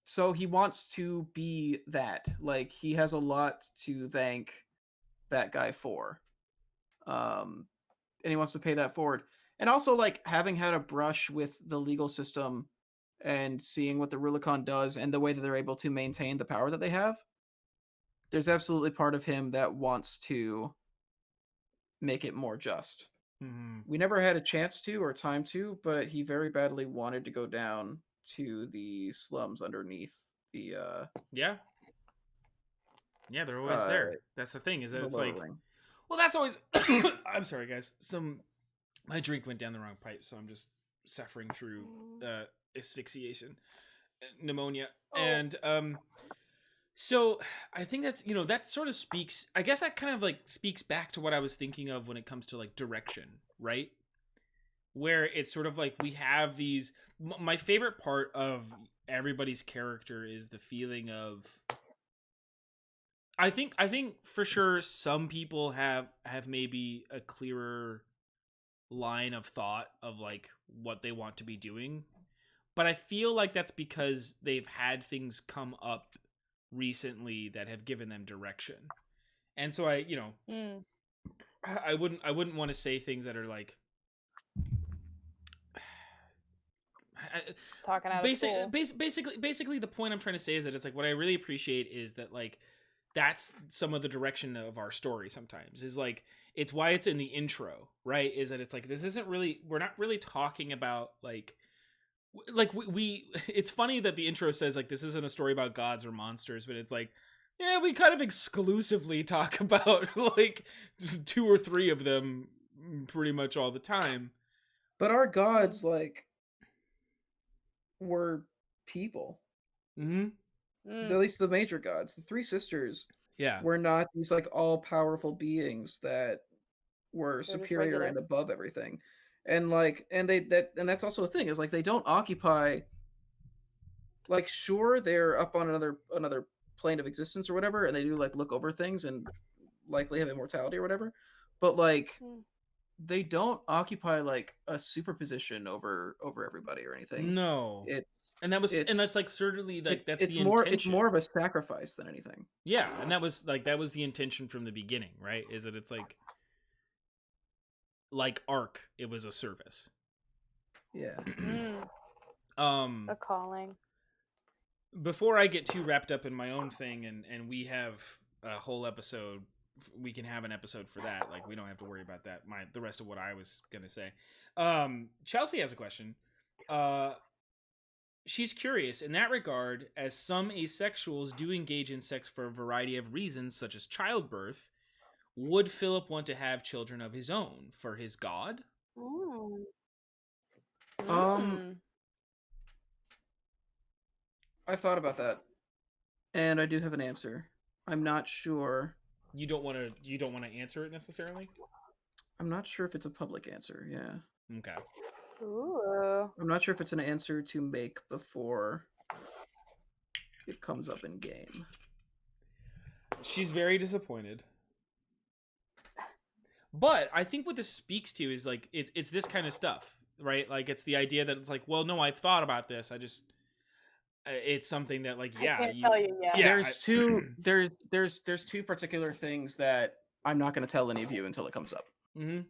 Speaker 3: So he wants to be that. Like he has a lot to thank that guy for. And he wants to pay that forward. And also like having had a brush with the legal system and seeing what the Rubicon does and the way that they're able to maintain the power that they have, there's absolutely part of him that wants to make it more just. We never had a chance to or time to, but he very badly wanted to go down to the slums underneath the
Speaker 1: yeah, they're always there. That's the thing, is that it's like ring. Well, that's always I'm sorry guys, my drink went down the wrong pipe, so I'm just suffering through asphyxiation, pneumonia. And so I think that's, that sort of speaks, I guess that kind of like speaks back to what I was thinking of when it comes to like direction, right? Where it's sort of like we have these, my favorite part of everybody's character is the feeling of, I think for sure some people have maybe a clearer line of thought of like what they want to be doing, but I feel like that's because they've had things come up recently that have given them direction. And so I wouldn't want to say things that are like
Speaker 2: talking out of school.
Speaker 1: Basically the point I'm trying to say is that it's like what I really appreciate is that like that's some of the direction of our story sometimes is like, it's why it's in the intro, right? Is that it's like, this isn't really, we're not really talking about like we it's funny that the intro says like, this isn't a story about gods or monsters, but it's like, yeah, we kind of exclusively talk about like 2 or 3 of them pretty much all the time.
Speaker 3: But our gods like were people. At least the major gods, the 3 sisters, were not these like all-powerful beings that were superior and above everything. And like, and that's also a thing, is like they don't occupy, like, sure, they're up on another plane of existence or whatever, and they do like look over things and likely have immortality or whatever, but like they don't occupy like a superposition over everybody or anything.
Speaker 1: No. That's like certainly like that's
Speaker 3: it's
Speaker 1: the
Speaker 3: more
Speaker 1: intention.
Speaker 3: It's more of a sacrifice than anything.
Speaker 1: Yeah, and that was the intention from the beginning, right? Is that it's like Ark, it was a service.
Speaker 3: Yeah.
Speaker 2: A calling.
Speaker 1: Before I get too wrapped up in my own thing and we have a whole episode, we can have an episode for that. Like we don't have to worry about that. The rest of what I was gonna say. Chelsea has a question. She's curious in that regard, as some asexuals do engage in sex for a variety of reasons, such as childbirth. Would Philip want to have children of his own for his god?
Speaker 3: I've thought about that, and I do have an answer. I'm not sure.
Speaker 1: You don't want to answer it necessarily?
Speaker 3: I'm not sure if it's a public answer. Yeah.
Speaker 1: Okay.
Speaker 2: Ooh.
Speaker 3: I'm not sure if it's an answer to make before it comes up in game.
Speaker 1: She's very disappointed. But I think what this speaks to is like it's this kind of stuff, right? Like it's the idea that it's like, well, no, I've thought about this. I just it's something that like, yeah,
Speaker 2: I can't tell you yet.
Speaker 3: Yeah, there's 2 particular things that I'm not going to tell any of you until it comes up.
Speaker 1: And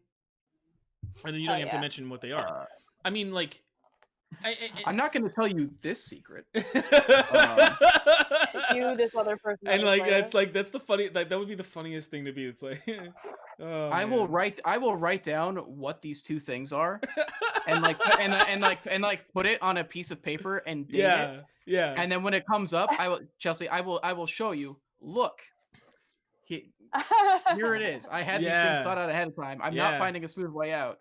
Speaker 1: then you don't have to mention what they are. I mean, like,
Speaker 3: I'm not going to tell you this secret.
Speaker 2: you, this other person.
Speaker 1: And like that's the funny, like that would be the funniest thing to be. It's like, oh,
Speaker 3: I will write down what these two things are, and put it on a piece of paper and date it.
Speaker 1: Yeah.
Speaker 3: And then when it comes up, I will show you. Look, here it is. I had these things thought out ahead of time. I'm not finding a smooth way out.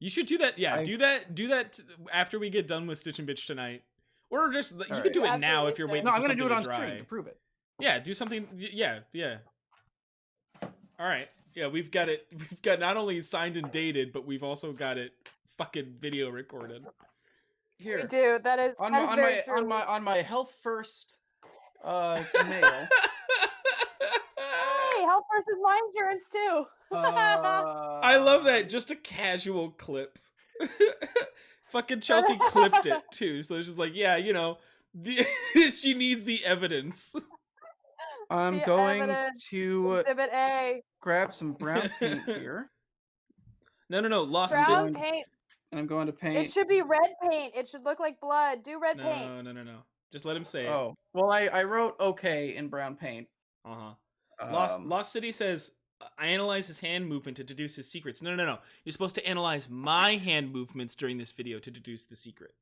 Speaker 1: You should do that. Yeah, do that after we get done with Stitch and Bitch tonight, or just you could do it now if you're waiting. No, I'm gonna do it on stream
Speaker 3: to prove it.
Speaker 1: Yeah, do something. Yeah. All right. Yeah, we've got it. We've got not only signed and dated, but we've also got it fucking video recorded.
Speaker 3: Here,
Speaker 2: we do. That is
Speaker 3: on my health first mail.
Speaker 2: Hey, health first is my insurance too.
Speaker 1: I love that. Just a casual clip. Fucking Chelsea clipped it too, so it's just like, yeah, you know, she needs the evidence.
Speaker 3: I'm going to
Speaker 2: Exhibit A.
Speaker 3: Grab some brown paint here.
Speaker 1: No. Lost
Speaker 2: brown paint.
Speaker 3: And I'm going to paint.
Speaker 2: It should be red paint. It should look like blood. Do red paint.
Speaker 1: No. Just let him say it.
Speaker 3: Oh, well, I wrote okay in brown paint.
Speaker 1: Lost City says, I analyze his hand movement to deduce his secrets. No. You're supposed to analyze my hand movements during this video to deduce the secret.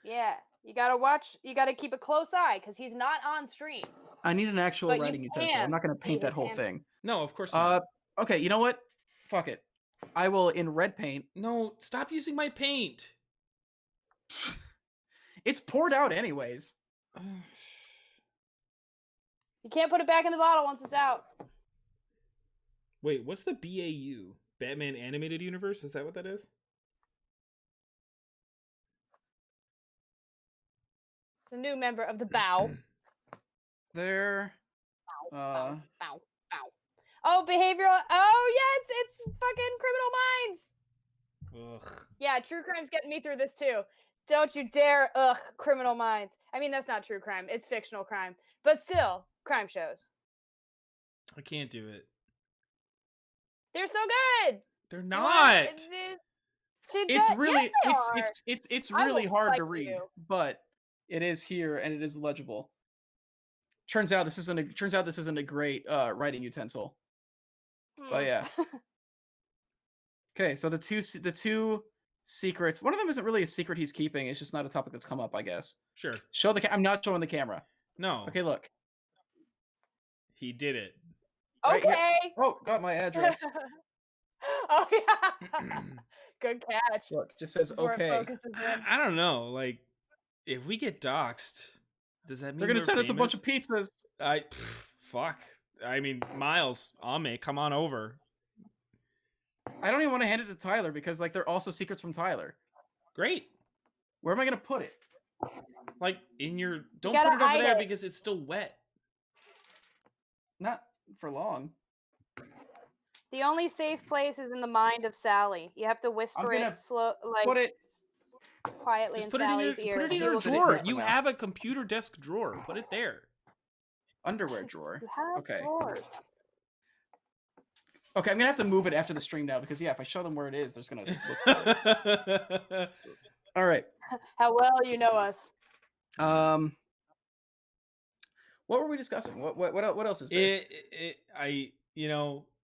Speaker 2: Yeah. You gotta watch. You gotta keep a close eye because he's not on stream.
Speaker 3: I need an actual writing utensil. I'm not gonna paint that whole thing.
Speaker 1: No, of course not.
Speaker 3: Okay, you know what? Fuck it. I will in red paint.
Speaker 1: No, stop using my paint.
Speaker 3: It's poured out anyways.
Speaker 2: You can't put it back in the bottle once it's out.
Speaker 1: Wait, what's the BAU? Batman Animated Universe? Is that what that is?
Speaker 2: It's a new member of the BOW.
Speaker 3: There.
Speaker 2: Bow. Oh, behavioral. Oh, yeah, it's fucking Criminal Minds.
Speaker 1: Ugh.
Speaker 2: Yeah, true crime's getting me through this too. Don't you dare. Criminal Minds. I mean, that's not true crime. It's fictional crime. But still, crime shows.
Speaker 1: I can't do it.
Speaker 2: They're so good.
Speaker 1: They're not.
Speaker 3: It's really hard to read, but it is here and it is legible. Turns out this isn't a great writing utensil. But yeah. Okay, so the two secrets. One of them isn't really a secret he's keeping. It's just not a topic that's come up, I guess.
Speaker 1: Sure.
Speaker 3: I'm not showing the camera.
Speaker 1: No.
Speaker 3: Okay, look.
Speaker 1: He did it.
Speaker 2: Okay.
Speaker 3: Right, yeah. Oh, got my address.
Speaker 2: Oh yeah. Good catch.
Speaker 3: Look, just says okay.
Speaker 1: I don't know. Like, if we get doxxed, does that mean
Speaker 3: they're gonna send us a bunch of pizzas?
Speaker 1: Fuck. I mean, Miles, Ame, come on over.
Speaker 3: I don't even want to hand it to Tyler because like they're also secrets from Tyler.
Speaker 1: Great.
Speaker 3: Where am I gonna put it?
Speaker 1: Like in your. Don't put it over there because it's still wet.
Speaker 3: Not for long.
Speaker 2: The only safe place is in the mind of Sally. You have to whisper it slow, like
Speaker 3: put it
Speaker 2: quietly in Sally's ear.
Speaker 1: Put it in your drawer. You have a computer desk drawer. Put it there.
Speaker 3: Underwear drawer.
Speaker 2: You have drawers.
Speaker 3: Okay, I'm gonna have to move it after the stream now because if I show them where it is, there's gonna look. All right.
Speaker 2: How well you know us.
Speaker 3: What were we discussing? What else is there?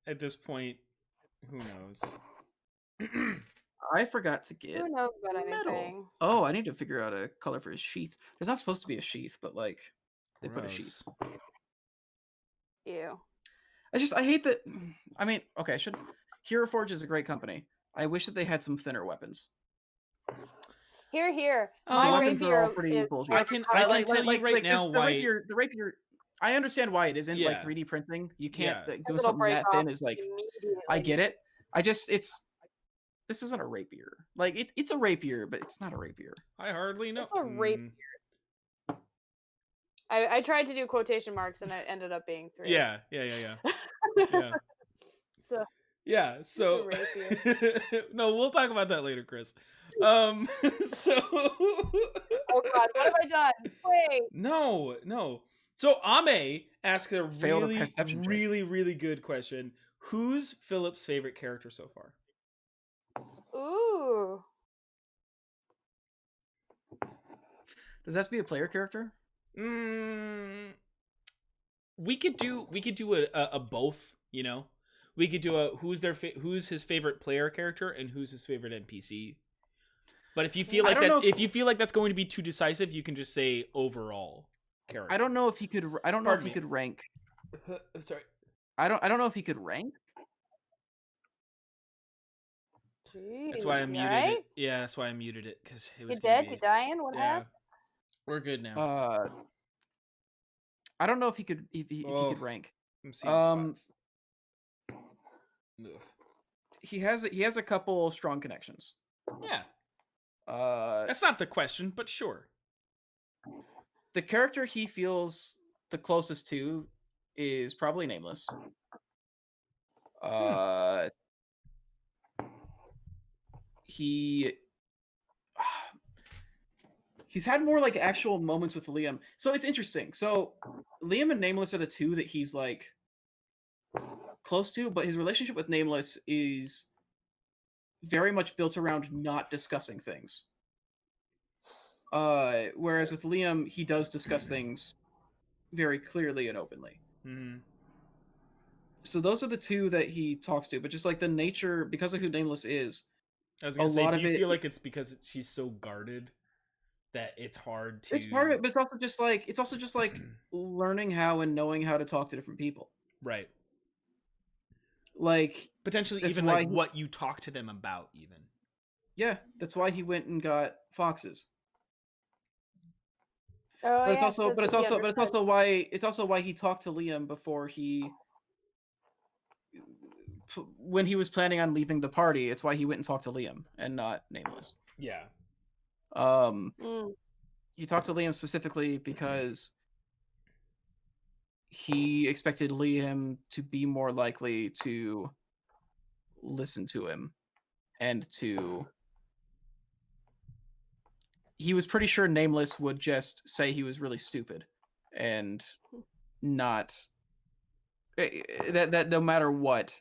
Speaker 1: At this point, who knows?
Speaker 3: I forgot to get.
Speaker 2: Who knows about
Speaker 3: metal.
Speaker 2: anything?
Speaker 3: Oh, I need to figure out a color for his sheath. There's not supposed to be a sheath, but like they put a sheath.
Speaker 2: Ew.
Speaker 3: I hate that. I mean, okay, Hero Forge is a great company. I wish that they had some thinner weapons.
Speaker 2: Here.
Speaker 3: My rapier is.
Speaker 1: I can tell you right now why
Speaker 3: the rapier. I understand why it isn't like 3D printing. You can't do something that thin is like. I get it. This isn't a rapier. Like it's a rapier, but it's not a rapier.
Speaker 1: I hardly know.
Speaker 2: It's a rapier. I tried to do quotation marks and it ended up being 3.
Speaker 1: Yeah. So no, we'll talk about that later, Chris. So
Speaker 2: oh god, what have I done? Wait.
Speaker 1: No. So Ame asked a really good question. Who's Philip's favorite character so far?
Speaker 2: Ooh.
Speaker 3: Does that have to be a player character?
Speaker 1: We could do a both, you know. We could do a who's his favorite player character and who's his favorite NPC. But if you feel like that's going to be too decisive, you can just say overall character.
Speaker 3: I don't know if he could rank.
Speaker 1: Sorry.
Speaker 3: I don't know if he could rank.
Speaker 2: Jeez,
Speaker 1: that's why I muted
Speaker 2: right?
Speaker 1: it. Yeah, that's why I muted it because it was.
Speaker 2: You dead? You dying? What happened?
Speaker 1: We're good now.
Speaker 3: I don't know if he could if he could rank.
Speaker 1: I'm seeing spots.
Speaker 3: He has a couple strong connections.
Speaker 1: Yeah. That's not the question, but sure.
Speaker 3: The character he feels the closest to is probably Nameless. He's had more like actual moments with Liam. So it's interesting. So Liam and Nameless are the two that he's like close to, but his relationship with Nameless is very much built around not discussing things. Whereas with Liam, he does discuss things very clearly and openly.
Speaker 1: Mm-hmm.
Speaker 3: So those are the two that he talks to, but just like the nature, because of who Nameless is,
Speaker 1: I was gonna say, do you feel like it's because she's so guarded that it's hard to?
Speaker 3: It's part of it, but it's also just like learning how and knowing how to talk to different people.
Speaker 1: Right.
Speaker 3: Like
Speaker 1: potentially even like what you talk to them about, even.
Speaker 3: Yeah, that's why he went and got foxes.
Speaker 2: Oh,
Speaker 3: but it's also why he talked to Liam before when he was planning on leaving the party. It's why he went and talked to Liam and not Nameless.
Speaker 1: Yeah.
Speaker 3: He talked to Liam specifically because he expected Liam to be more likely to listen to him and to. He was pretty sure Nameless would just say he was really stupid and not that no matter what,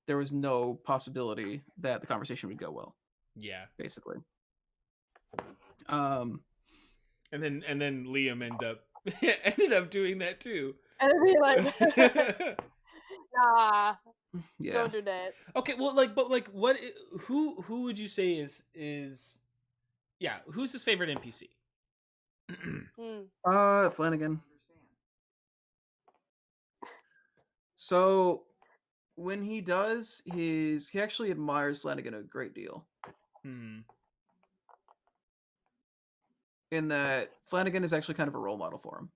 Speaker 3: there was no possibility that the conversation would go well.
Speaker 1: Yeah,
Speaker 3: basically.
Speaker 1: And then Liam ended up doing that too.
Speaker 2: And be like, nah,
Speaker 3: yeah,
Speaker 2: don't do that.
Speaker 1: Okay, well, what? Who would you say is? Yeah, who's his favorite NPC?
Speaker 3: Flanagan. So when he does he actually admires Flanagan a great deal. In that Flanagan is actually kind of a role model for him.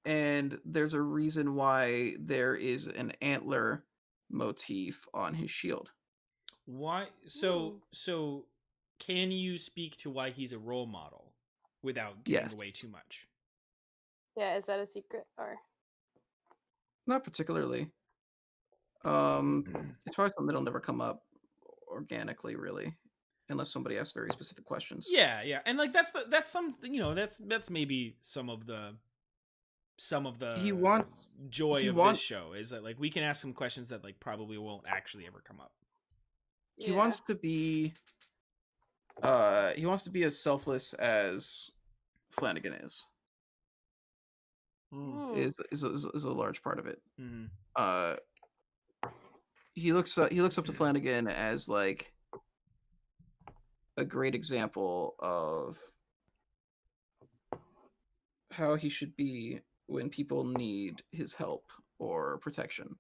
Speaker 3: And there's a reason why there is an antler motif on his shield.
Speaker 1: Why? So can you speak to why he's a role model without giving away too much?
Speaker 2: Yeah, is that a secret or?
Speaker 3: Not particularly. It's probably something that'll never come up organically, really, unless somebody asks very specific questions.
Speaker 1: Yeah, and like that's some that's maybe some of the joy of this show is that like we can ask some questions that like probably won't actually ever come up.
Speaker 3: He wants to be as selfless as Flanagan is. Is a large part of it. He looks up to Flanagan as like a great example of how he should be when people need his help or protection.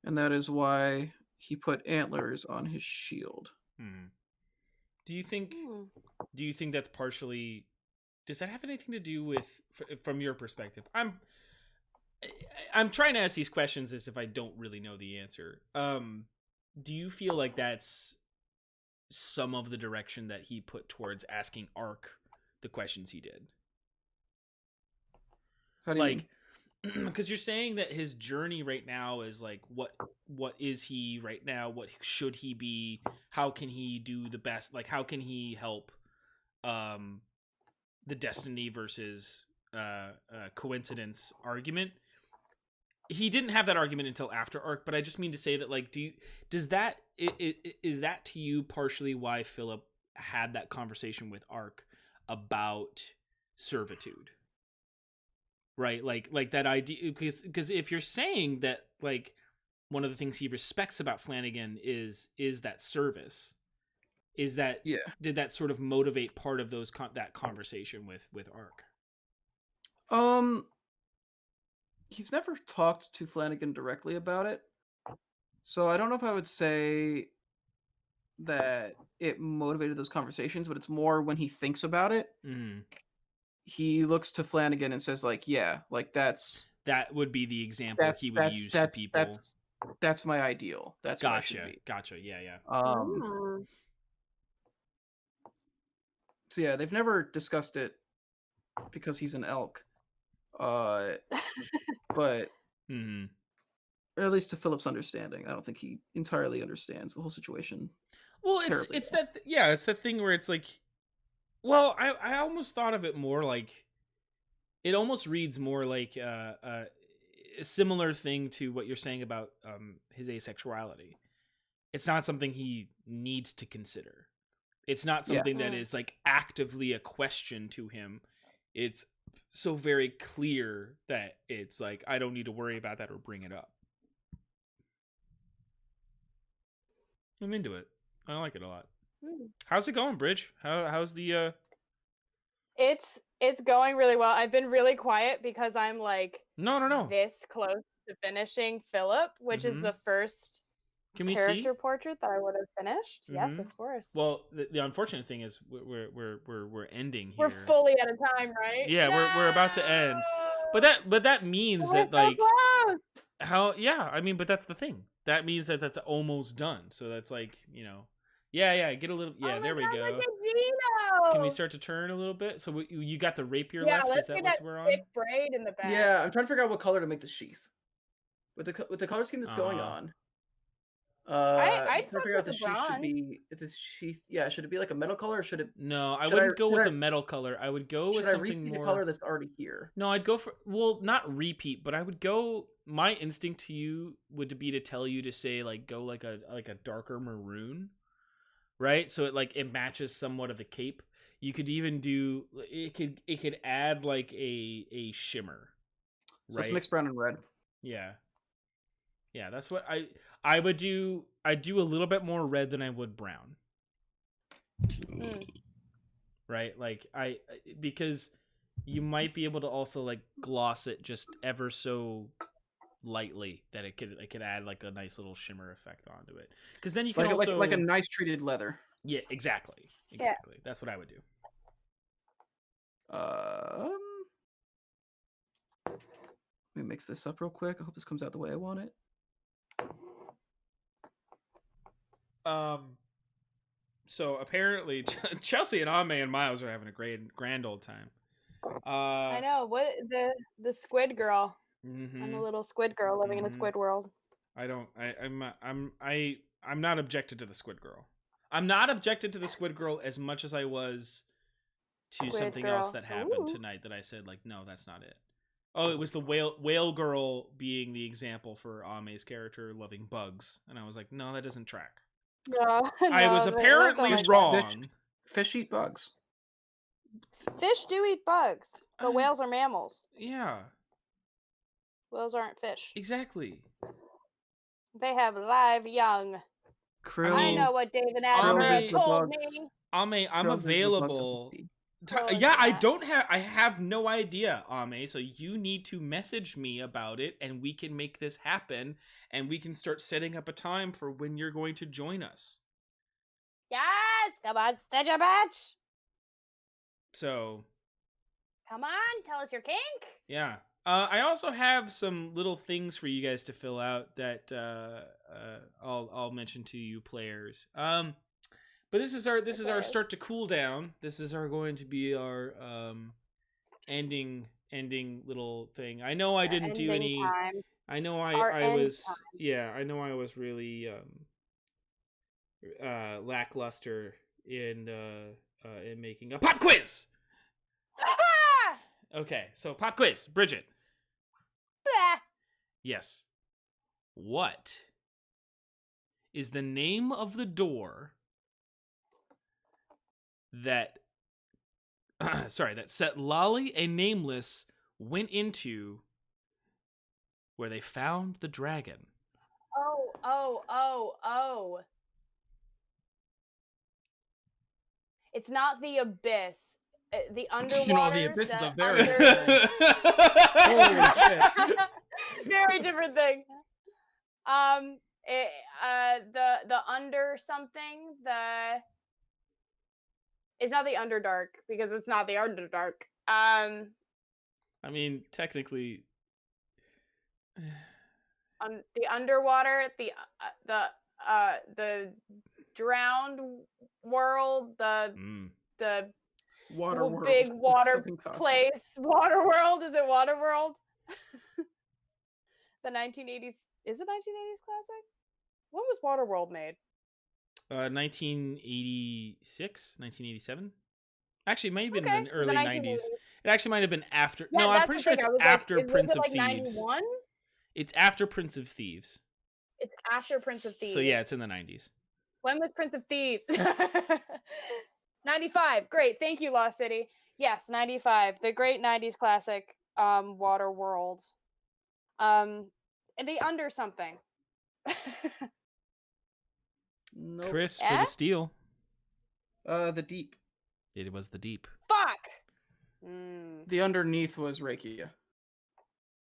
Speaker 3: And that is why he put antlers on his shield.
Speaker 1: Do you think that's partially? Does that have anything to do with, from your perspective? I'm trying to ask these questions as if I don't really know the answer. Do you feel like that's some of the direction that he put towards asking Ark the questions he did?
Speaker 3: How do you mean?
Speaker 1: Because you're saying that his journey right now is like, what is he right now? What should he be? How can he do the best? Like, how can he help the destiny versus coincidence argument? He didn't have that argument until after Arc, but I just mean to say that like, is that to you partially why Philip had that conversation with Ark about servitude, right? Like that idea, because if you're saying that like one of the things he respects about Flanagan is that service, is that did that sort of motivate part of those that conversation with Ark?
Speaker 3: He's never talked to Flanagan directly about it, so I don't know if I would say that it motivated those conversations, but it's more when he thinks about it. He looks to Flanagan and says, like, yeah, like that
Speaker 1: would be the example he would use to people.
Speaker 3: That's my ideal. That's what I should be.
Speaker 1: Gotcha. Yeah.
Speaker 3: So yeah, they've never discussed it because he's an elk. But or at least to Philip's understanding, I don't think he entirely understands the whole situation.
Speaker 1: Well, it's that thing where it's like, well, I almost thought of it more like, it almost reads more like a similar thing to what you're saying about his asexuality. It's not something he needs to consider. It's not something that is like actively a question to him. It's so very clear that it's like, I don't need to worry about that or bring it up. I'm into it. I like it a lot. How's it going, Bridge? How's the
Speaker 2: It's going really well. I've been really quiet because I'm like
Speaker 1: no
Speaker 2: this close to finishing Philip, which is the first character portrait that I would have finished. Yes, of course.
Speaker 1: Well, the unfortunate thing is we're ending here.
Speaker 2: We're fully out of time, right?
Speaker 1: Yeah, we're about to end. But that means that like
Speaker 2: close.
Speaker 1: I mean, but that's the thing. That means that that's almost done. So that's like, you know, get a little there we go.
Speaker 2: Look at Gino.
Speaker 1: Can we start to turn a little bit? So you got the rapier left? Is that what we're on?
Speaker 2: Thick braid in the back.
Speaker 3: Yeah, I'm trying to figure out what color to make the sheath. With the color scheme that's going on.
Speaker 2: I'd
Speaker 3: figure out the sheath should be sheath. Yeah, should it be like a metal color or should it?
Speaker 1: No, I wouldn't go with a metal color. I would go with something more.
Speaker 3: A color that's already here.
Speaker 1: No, I'd go for not repeat, but I would go. My instinct to you would be to tell you to say like go like a darker maroon, right? So it matches somewhat of the cape. You could even do it. Could add like a shimmer.
Speaker 3: So it's mixed brown and red.
Speaker 1: Yeah, that's what I would do. I'd do a little bit more red than I would brown. Right? Like because you might be able to also like gloss it just ever so lightly that it could add like a nice little shimmer effect onto it. Because then you can
Speaker 3: like a nice treated leather.
Speaker 1: Yeah, exactly. Yeah. That's what I would do.
Speaker 3: Let me mix this up real quick. I hope this comes out the way I want it.
Speaker 1: So apparently Chelsea and Ame and Miles are having a grand old time.
Speaker 2: I know. What the squid girl. I'm a little squid girl living in a squid world.
Speaker 1: I'm not objected to the squid girl. I'm not objected to the squid girl as much as I was to something else that happened tonight that I said like, no, that's not it. Oh, it was the whale girl being the example for Ame's character loving bugs, and I was like, no, that doesn't track. I was apparently wrong.
Speaker 3: Fish eat bugs.
Speaker 2: Fish do eat bugs, but whales are mammals.
Speaker 1: Yeah.
Speaker 2: Whales aren't fish.
Speaker 1: Exactly.
Speaker 2: They have live young.
Speaker 3: Krill,
Speaker 2: I know what David Attenborough told me.
Speaker 1: Ame, I'm available. Yeah, I have no idea, Ame, so you need to message me about it and we can make this happen and we can start setting up a time for when you're going to join us.
Speaker 2: Yes, come on, Stitch a bitch.
Speaker 1: So,
Speaker 2: come on, tell us your kink.
Speaker 1: Yeah. I also have some little things for you guys to fill out that I'll mention to you players. But this is our start to cool down. This is going to be our ending little thing. I know I didn't do any. Time. I know I was time. I know I was really lackluster in making a pop quiz. Okay, so pop quiz, Bridget. Yes. What is the name of the door that that set Lolly and Nameless went into where they found the dragon?
Speaker 2: Oh. It's not the abyss. The underwater.
Speaker 3: The abyss is a very
Speaker 2: holy shit. Very different thing. The under something. It's not the Underdark because it's not the Underdark.
Speaker 1: I mean, technically,
Speaker 2: the underwater, the drowned world, the
Speaker 3: water world,
Speaker 2: big water place. Water world. Is it Water World? The 1980s. Is it 1980s classic? When was Water World made?
Speaker 1: 1986, 1987. Actually, it might have been in the early 90s. It actually might have been after.
Speaker 2: Yeah,
Speaker 1: no, I'm pretty sure it's after Prince of Thieves.
Speaker 2: 91?
Speaker 1: It's after Prince of Thieves.
Speaker 2: It's after Prince of Thieves.
Speaker 1: So yeah, it's in the 90s.
Speaker 2: When was Prince of Thieves? 95. Great. Thank you, Lost City. Yes, 95. The great 90s classic, Water World. And the under something.
Speaker 3: Nope.
Speaker 1: Chris for the steal.
Speaker 3: The deep.
Speaker 1: It was the deep.
Speaker 2: Fuck.
Speaker 3: The underneath was Rakia.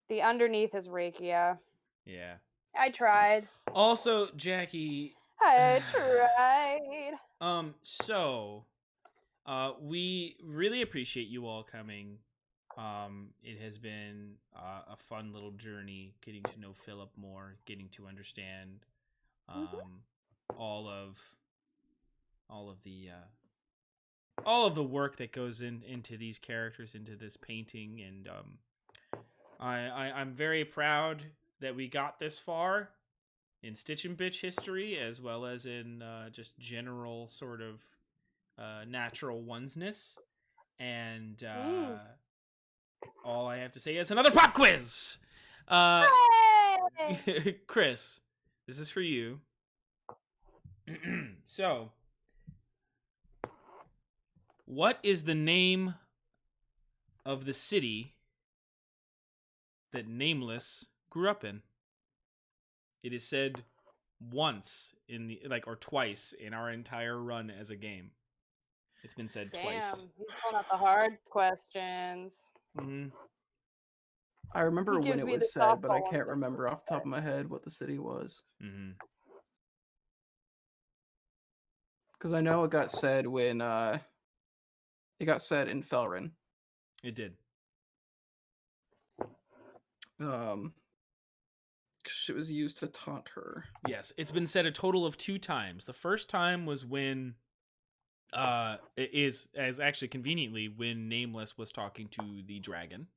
Speaker 2: The underneath is Rakia.
Speaker 1: Yeah.
Speaker 2: I tried.
Speaker 1: Also, Jackie.
Speaker 2: I tried.
Speaker 1: So, we really appreciate you all coming. It has been a fun little journey, getting to know Philip more, getting to understand, all of the work that goes into these characters, into this painting, and I'm very proud that we got this far in Stitch and Bitch history, as well as in just general sort of natural onesness. And all I have to say is another pop quiz. Chris, this is for you. So, what is the name of the city that Nameless grew up in? It is said once or twice in our entire run as a game. It's been said twice.
Speaker 2: Damn, he's pulling out the hard questions.
Speaker 1: Mm-hmm.
Speaker 3: I remember when it was said, but I can't remember off the top of my head what the city was.
Speaker 1: Mm-hmm.
Speaker 3: Because I know it got said when it got said in Felrin.
Speaker 1: It did.
Speaker 3: It was used to taunt her.
Speaker 1: Yes, it's been said a total of 2 times. The first time was when it is as actually conveniently when Nameless was talking to the dragon.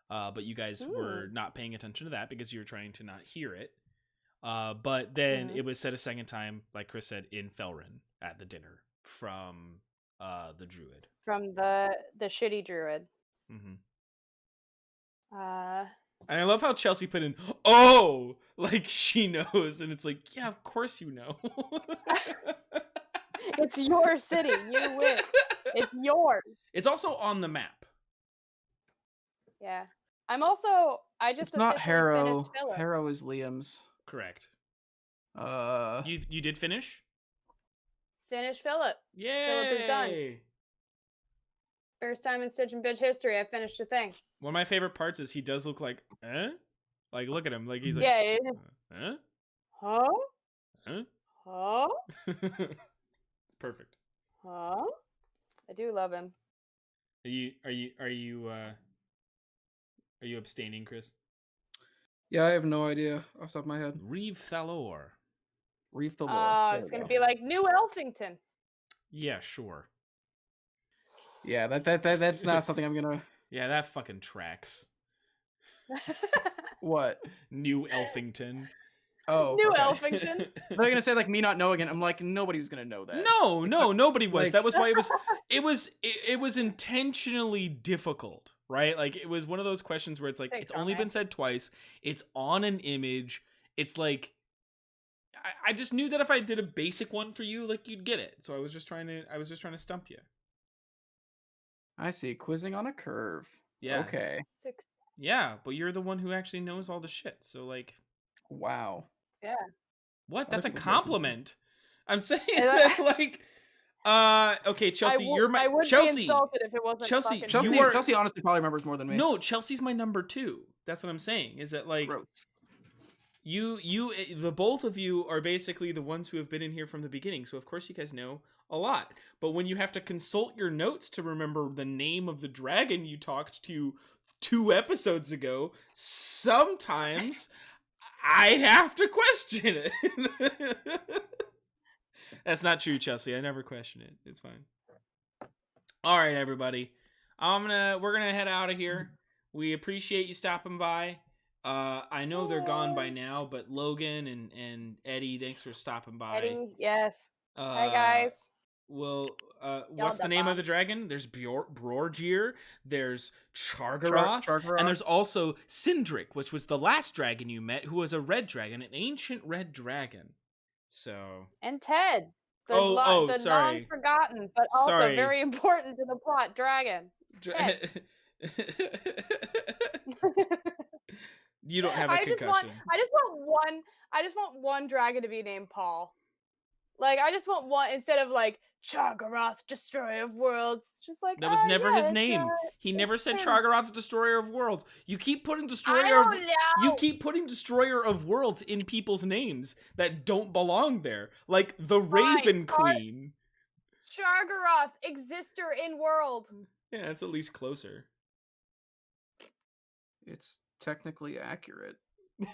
Speaker 1: But you guys were not paying attention to that because you were trying to not hear it. But then it was said a second time, like Chris said, in Felrin at the dinner from the druid.
Speaker 2: From the shitty druid.
Speaker 1: Mm-hmm.
Speaker 2: And
Speaker 1: I love how Chelsea put in, like she knows, and it's like, yeah, of course you know.
Speaker 2: It's your city. You win. It's yours.
Speaker 1: It's also on the map.
Speaker 2: Yeah. I just
Speaker 3: It's not Harrow. Harrow is Liam's.
Speaker 1: Correct.
Speaker 3: You
Speaker 1: did finish?
Speaker 2: Finish Philip.
Speaker 1: Yay!
Speaker 2: Philip is done. First time in Stitch and Bitch history, I finished a thing.
Speaker 1: One of my favorite parts is he does look like, Like, look at him. Like, he's like,
Speaker 2: yeah. Huh?
Speaker 1: It's perfect.
Speaker 2: Huh? I do love him.
Speaker 1: Are you abstaining, Chris?
Speaker 3: Yeah, I have no idea off the top of my head.
Speaker 1: Reeve Thalor.
Speaker 3: Reeve Thalor.
Speaker 2: Oh, it's gonna be like New Elfington.
Speaker 1: Yeah, sure.
Speaker 3: Yeah, that's not something I'm gonna.
Speaker 1: Yeah, that fucking tracks.
Speaker 3: What?
Speaker 1: New Elfington.
Speaker 3: Oh,
Speaker 2: New Elfington.
Speaker 3: They're gonna say like me not knowing it. I'm like, nobody was gonna know that.
Speaker 1: No, nobody was. That was why it was intentionally difficult, right? Like it was one of those questions where it's like it's only been said twice. It's on an image. It's like I just knew that if I did a basic one for you, like you'd get it. So I was just trying to stump you.
Speaker 3: I see. Quizzing on a curve.
Speaker 1: Yeah.
Speaker 3: Okay.
Speaker 1: Yeah, but you're the one who actually knows all the shit. So like,
Speaker 3: wow.
Speaker 2: Yeah.
Speaker 1: What? That's a compliment. I'm saying that okay, Chelsea,
Speaker 2: you're my Chelsea. Be insulted if it wasn't
Speaker 3: Chelsea. Chelsea honestly probably remembers more than me.
Speaker 1: No, Chelsea's my number 2. That's what I'm saying. Is that like
Speaker 3: gross.
Speaker 1: The both of you are basically the ones who have been in here from the beginning, so of course you guys know a lot. But when you have to consult your notes to remember the name of the dragon you talked to 2 episodes ago, sometimes I have to question it. That's not true, Chelsea. I never question it. It's fine. All right, everybody. We're gonna head out of here. We appreciate you stopping by. I know they're gone by now, but Logan and Eddie, thanks for stopping by.
Speaker 2: Eddie, yes. Hi guys.
Speaker 1: Well, what's the name of the dragon? There's Brorgir, there's Chargaroth, and there's also Sindric, which was the last dragon you met, who was a red dragon, an ancient red dragon. So.
Speaker 2: And Ted. The
Speaker 1: sorry.
Speaker 2: non-forgotten, but also very important to the plot dragon.
Speaker 1: You don't have a concussion.
Speaker 2: I just want one dragon to be named Paul. Like, I just want one instead of like Chargaroth, Destroyer of Worlds. Just like
Speaker 1: that was never his name. He never said Chargaroth, Destroyer of Worlds. You keep putting You keep putting Destroyer of Worlds in people's names that don't belong there, like the Raven Queen.
Speaker 2: Chargaroth, exister in world.
Speaker 1: Yeah, that's at least closer.
Speaker 3: It's technically accurate.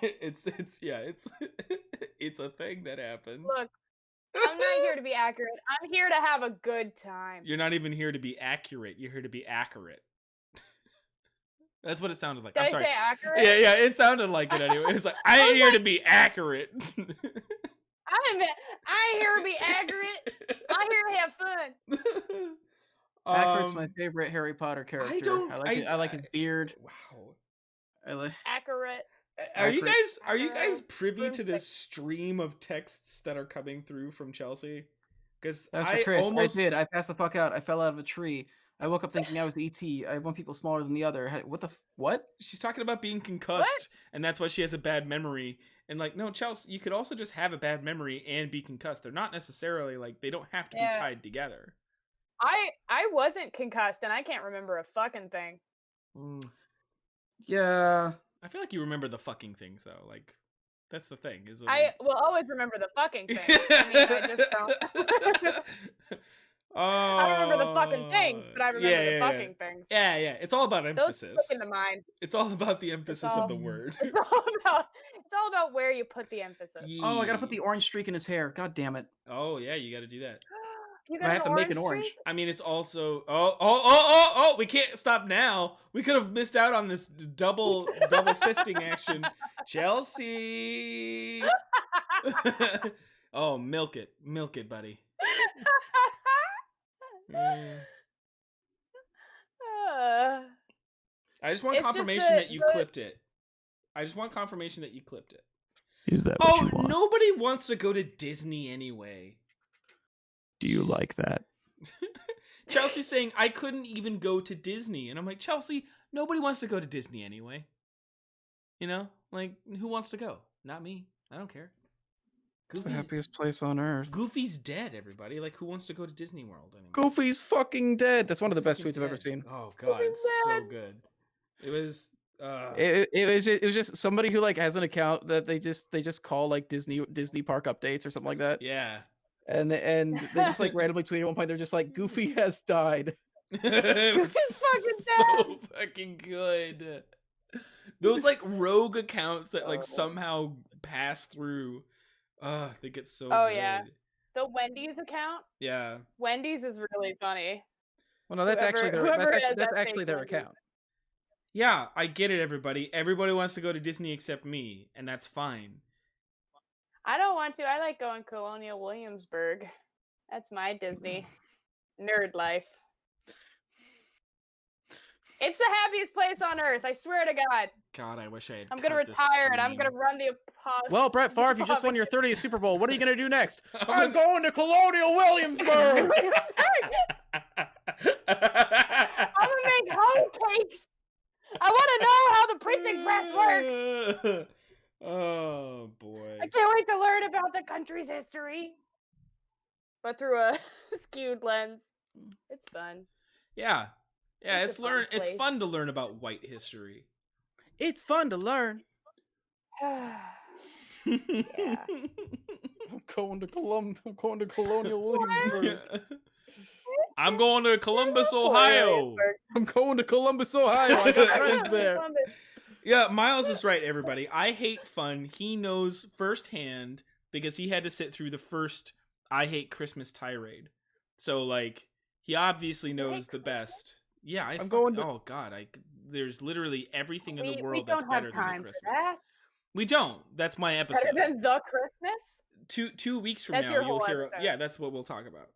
Speaker 1: it's it's a thing that happens.
Speaker 2: Look, I'm not here to be accurate. I'm here to have a good time.
Speaker 1: You're not even here to be accurate. You're here to be accurate. That's what it sounded like.
Speaker 2: Did
Speaker 1: I'm sorry.
Speaker 2: I say accurate?
Speaker 1: Yeah, it sounded like it anyway. It's like I ain't here to be accurate.
Speaker 2: I ain't here to be accurate. I'm here to have fun.
Speaker 3: Accurate's my favorite Harry Potter character. I like his beard.
Speaker 1: Wow.
Speaker 2: Accurate.
Speaker 1: Are you guys privy to this stream of texts that are coming through from Chelsea? Because
Speaker 3: Chris. I did. I passed the fuck out. I fell out of a tree. I woke up thinking I was E.T. I have one people smaller than the other. What?
Speaker 1: She's talking about being concussed, and that's why she has a bad memory. And like, no, Chelsea, you could also just have a bad memory and be concussed. They're not necessarily like they don't have to be tied together.
Speaker 2: I wasn't concussed, and I can't remember a fucking thing.
Speaker 3: Yeah.
Speaker 1: I feel like you remember the fucking things though. Like, that's the thing.
Speaker 2: I will always remember the fucking things. I mean, I just don't. I don't remember the fucking things, but I remember the fucking things.
Speaker 1: Yeah. It's all about emphasis.
Speaker 2: Those stick in the mind.
Speaker 1: It's all about the emphasis of the word.
Speaker 2: It's all about where you put the emphasis.
Speaker 3: Oh, I gotta put the orange streak in his hair. God damn it.
Speaker 1: Oh yeah, you gotta do that.
Speaker 3: I have to make an orange.
Speaker 1: I mean, it's also oh! We can't stop now. We could have missed out on this double fisting action. Chelsea. Oh, milk it, buddy. I just want confirmation that you clipped it.
Speaker 4: Is that what you want?
Speaker 1: Nobody wants to go to Disney anyway.
Speaker 4: Do you like that?
Speaker 1: Chelsea's saying, I couldn't even go to Disney. And I'm like, Chelsea, nobody wants to go to Disney anyway. You know? Like, who wants to go? Not me. I don't care.
Speaker 3: It's the happiest place on earth.
Speaker 1: Goofy's dead, everybody. Like, who wants to go to Disney World anymore?
Speaker 3: Goofy's fucking dead. That's one of the best tweets I've ever seen.
Speaker 1: Oh, God. It's so good. It was...
Speaker 3: It was just somebody who like has an account that they just call like Disney park updates or something like that.
Speaker 1: Yeah.
Speaker 3: And they just like randomly tweet at one point. They're just like, Goofy has died.
Speaker 2: Goofy's fucking dead.
Speaker 1: So fucking good. Those like rogue accounts that like somehow pass through. I think it's so good.
Speaker 2: Yeah. The Wendy's account?
Speaker 1: Yeah.
Speaker 2: Wendy's is really funny.
Speaker 3: Well, no, that's actually their account.
Speaker 1: Yeah, I get it, everybody. Everybody wants to go to Disney except me, and that's fine.
Speaker 2: I don't want to. I like going Colonial Williamsburg. That's my Disney. Nerd life. It's the happiest place on earth. I swear to God.
Speaker 1: God, I wish I had.
Speaker 2: I'm gonna retire and I'm gonna run the.
Speaker 3: Well, Brett Favre, you just won your 30th Super Bowl. What are you gonna do next? I'm going to Colonial Williamsburg.
Speaker 2: I'm gonna make hoe cakes. I want to know how the printing press works.
Speaker 1: Oh boy!
Speaker 2: I can't wait to learn about the country's history, but through a skewed lens. It's fun.
Speaker 1: Yeah,
Speaker 2: It's
Speaker 1: It's fun to learn about white history.
Speaker 3: It's fun to learn.
Speaker 2: Yeah.
Speaker 3: I'm going to Colonial Williamsburg.
Speaker 1: I'm going to Columbus, Ohio.
Speaker 3: I'm going to Columbus, Ohio. I got friends there.
Speaker 1: Yeah, Miles is right, everybody. I hate fun. He knows firsthand because he had to sit through the first I Hate Christmas tirade. So, like, he obviously knows the best. Yeah, I'm going to... Oh, God. There's literally everything in the world that's better than the Christmas. We don't. That's my episode.
Speaker 2: Better than the Christmas?
Speaker 1: 2 weeks from now, you'll hear... Episode. Yeah, that's what we'll talk about.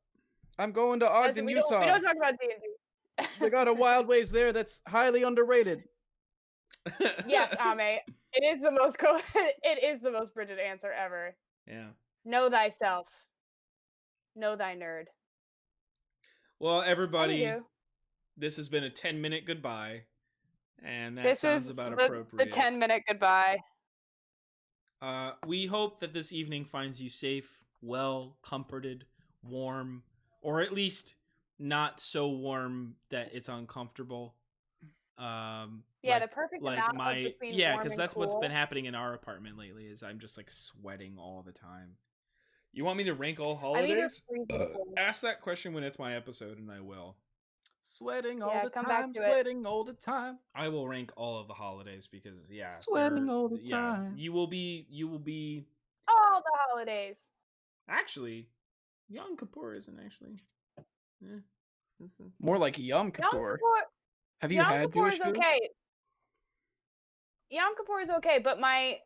Speaker 3: I'm going to Ogden, Utah.
Speaker 2: We don't talk about D&D.
Speaker 3: They got a Wild Ways there that's highly underrated.
Speaker 2: Yes, Ame. It is the most it is the most Bridget answer ever.
Speaker 1: Yeah.
Speaker 2: Know thyself. Know thy nerd.
Speaker 1: Well, everybody, this has been a 10-minute goodbye. And that sounds about appropriate.
Speaker 2: The 10-minute goodbye.
Speaker 1: We hope that this evening finds you safe, well, comforted, warm, or at least not so warm that it's uncomfortable.
Speaker 2: The perfect amount between warm
Speaker 1: because that's
Speaker 2: cool.
Speaker 1: What's been happening in our apartment lately is I'm just like sweating all the time. You want me to rank all holidays? Ask that question when it's my episode, and I will.
Speaker 3: Sweating all the time, sweating all the time.
Speaker 1: I will rank all of the holidays because
Speaker 3: sweating all the time.
Speaker 1: You will be
Speaker 2: all the holidays.
Speaker 3: Actually,
Speaker 1: Yom Kippur isn't actually.
Speaker 3: More like Yom Kippur. Have you had Jewish food?
Speaker 2: Okay. Yom Kippur is okay, but my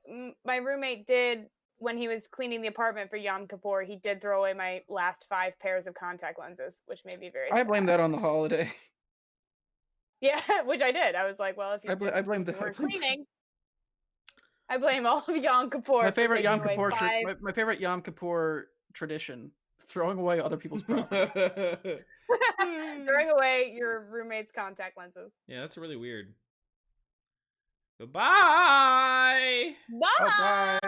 Speaker 2: roommate did, when he was cleaning the apartment for Yom Kippur, he did throw away my last 5 pairs of contact lenses, which made me very sad.
Speaker 3: I blame that on the holiday.
Speaker 2: Yeah, which I did. I was like, well, if you weren't cleaning, I blame all of Yom Kippur.
Speaker 3: My favorite Yom Kippur my favorite Yom Kippur tradition: throwing away other people's property.
Speaker 2: Throwing away your roommate's contact lenses.
Speaker 1: Yeah, that's really weird. Goodbye.
Speaker 2: Bye.
Speaker 3: Bye.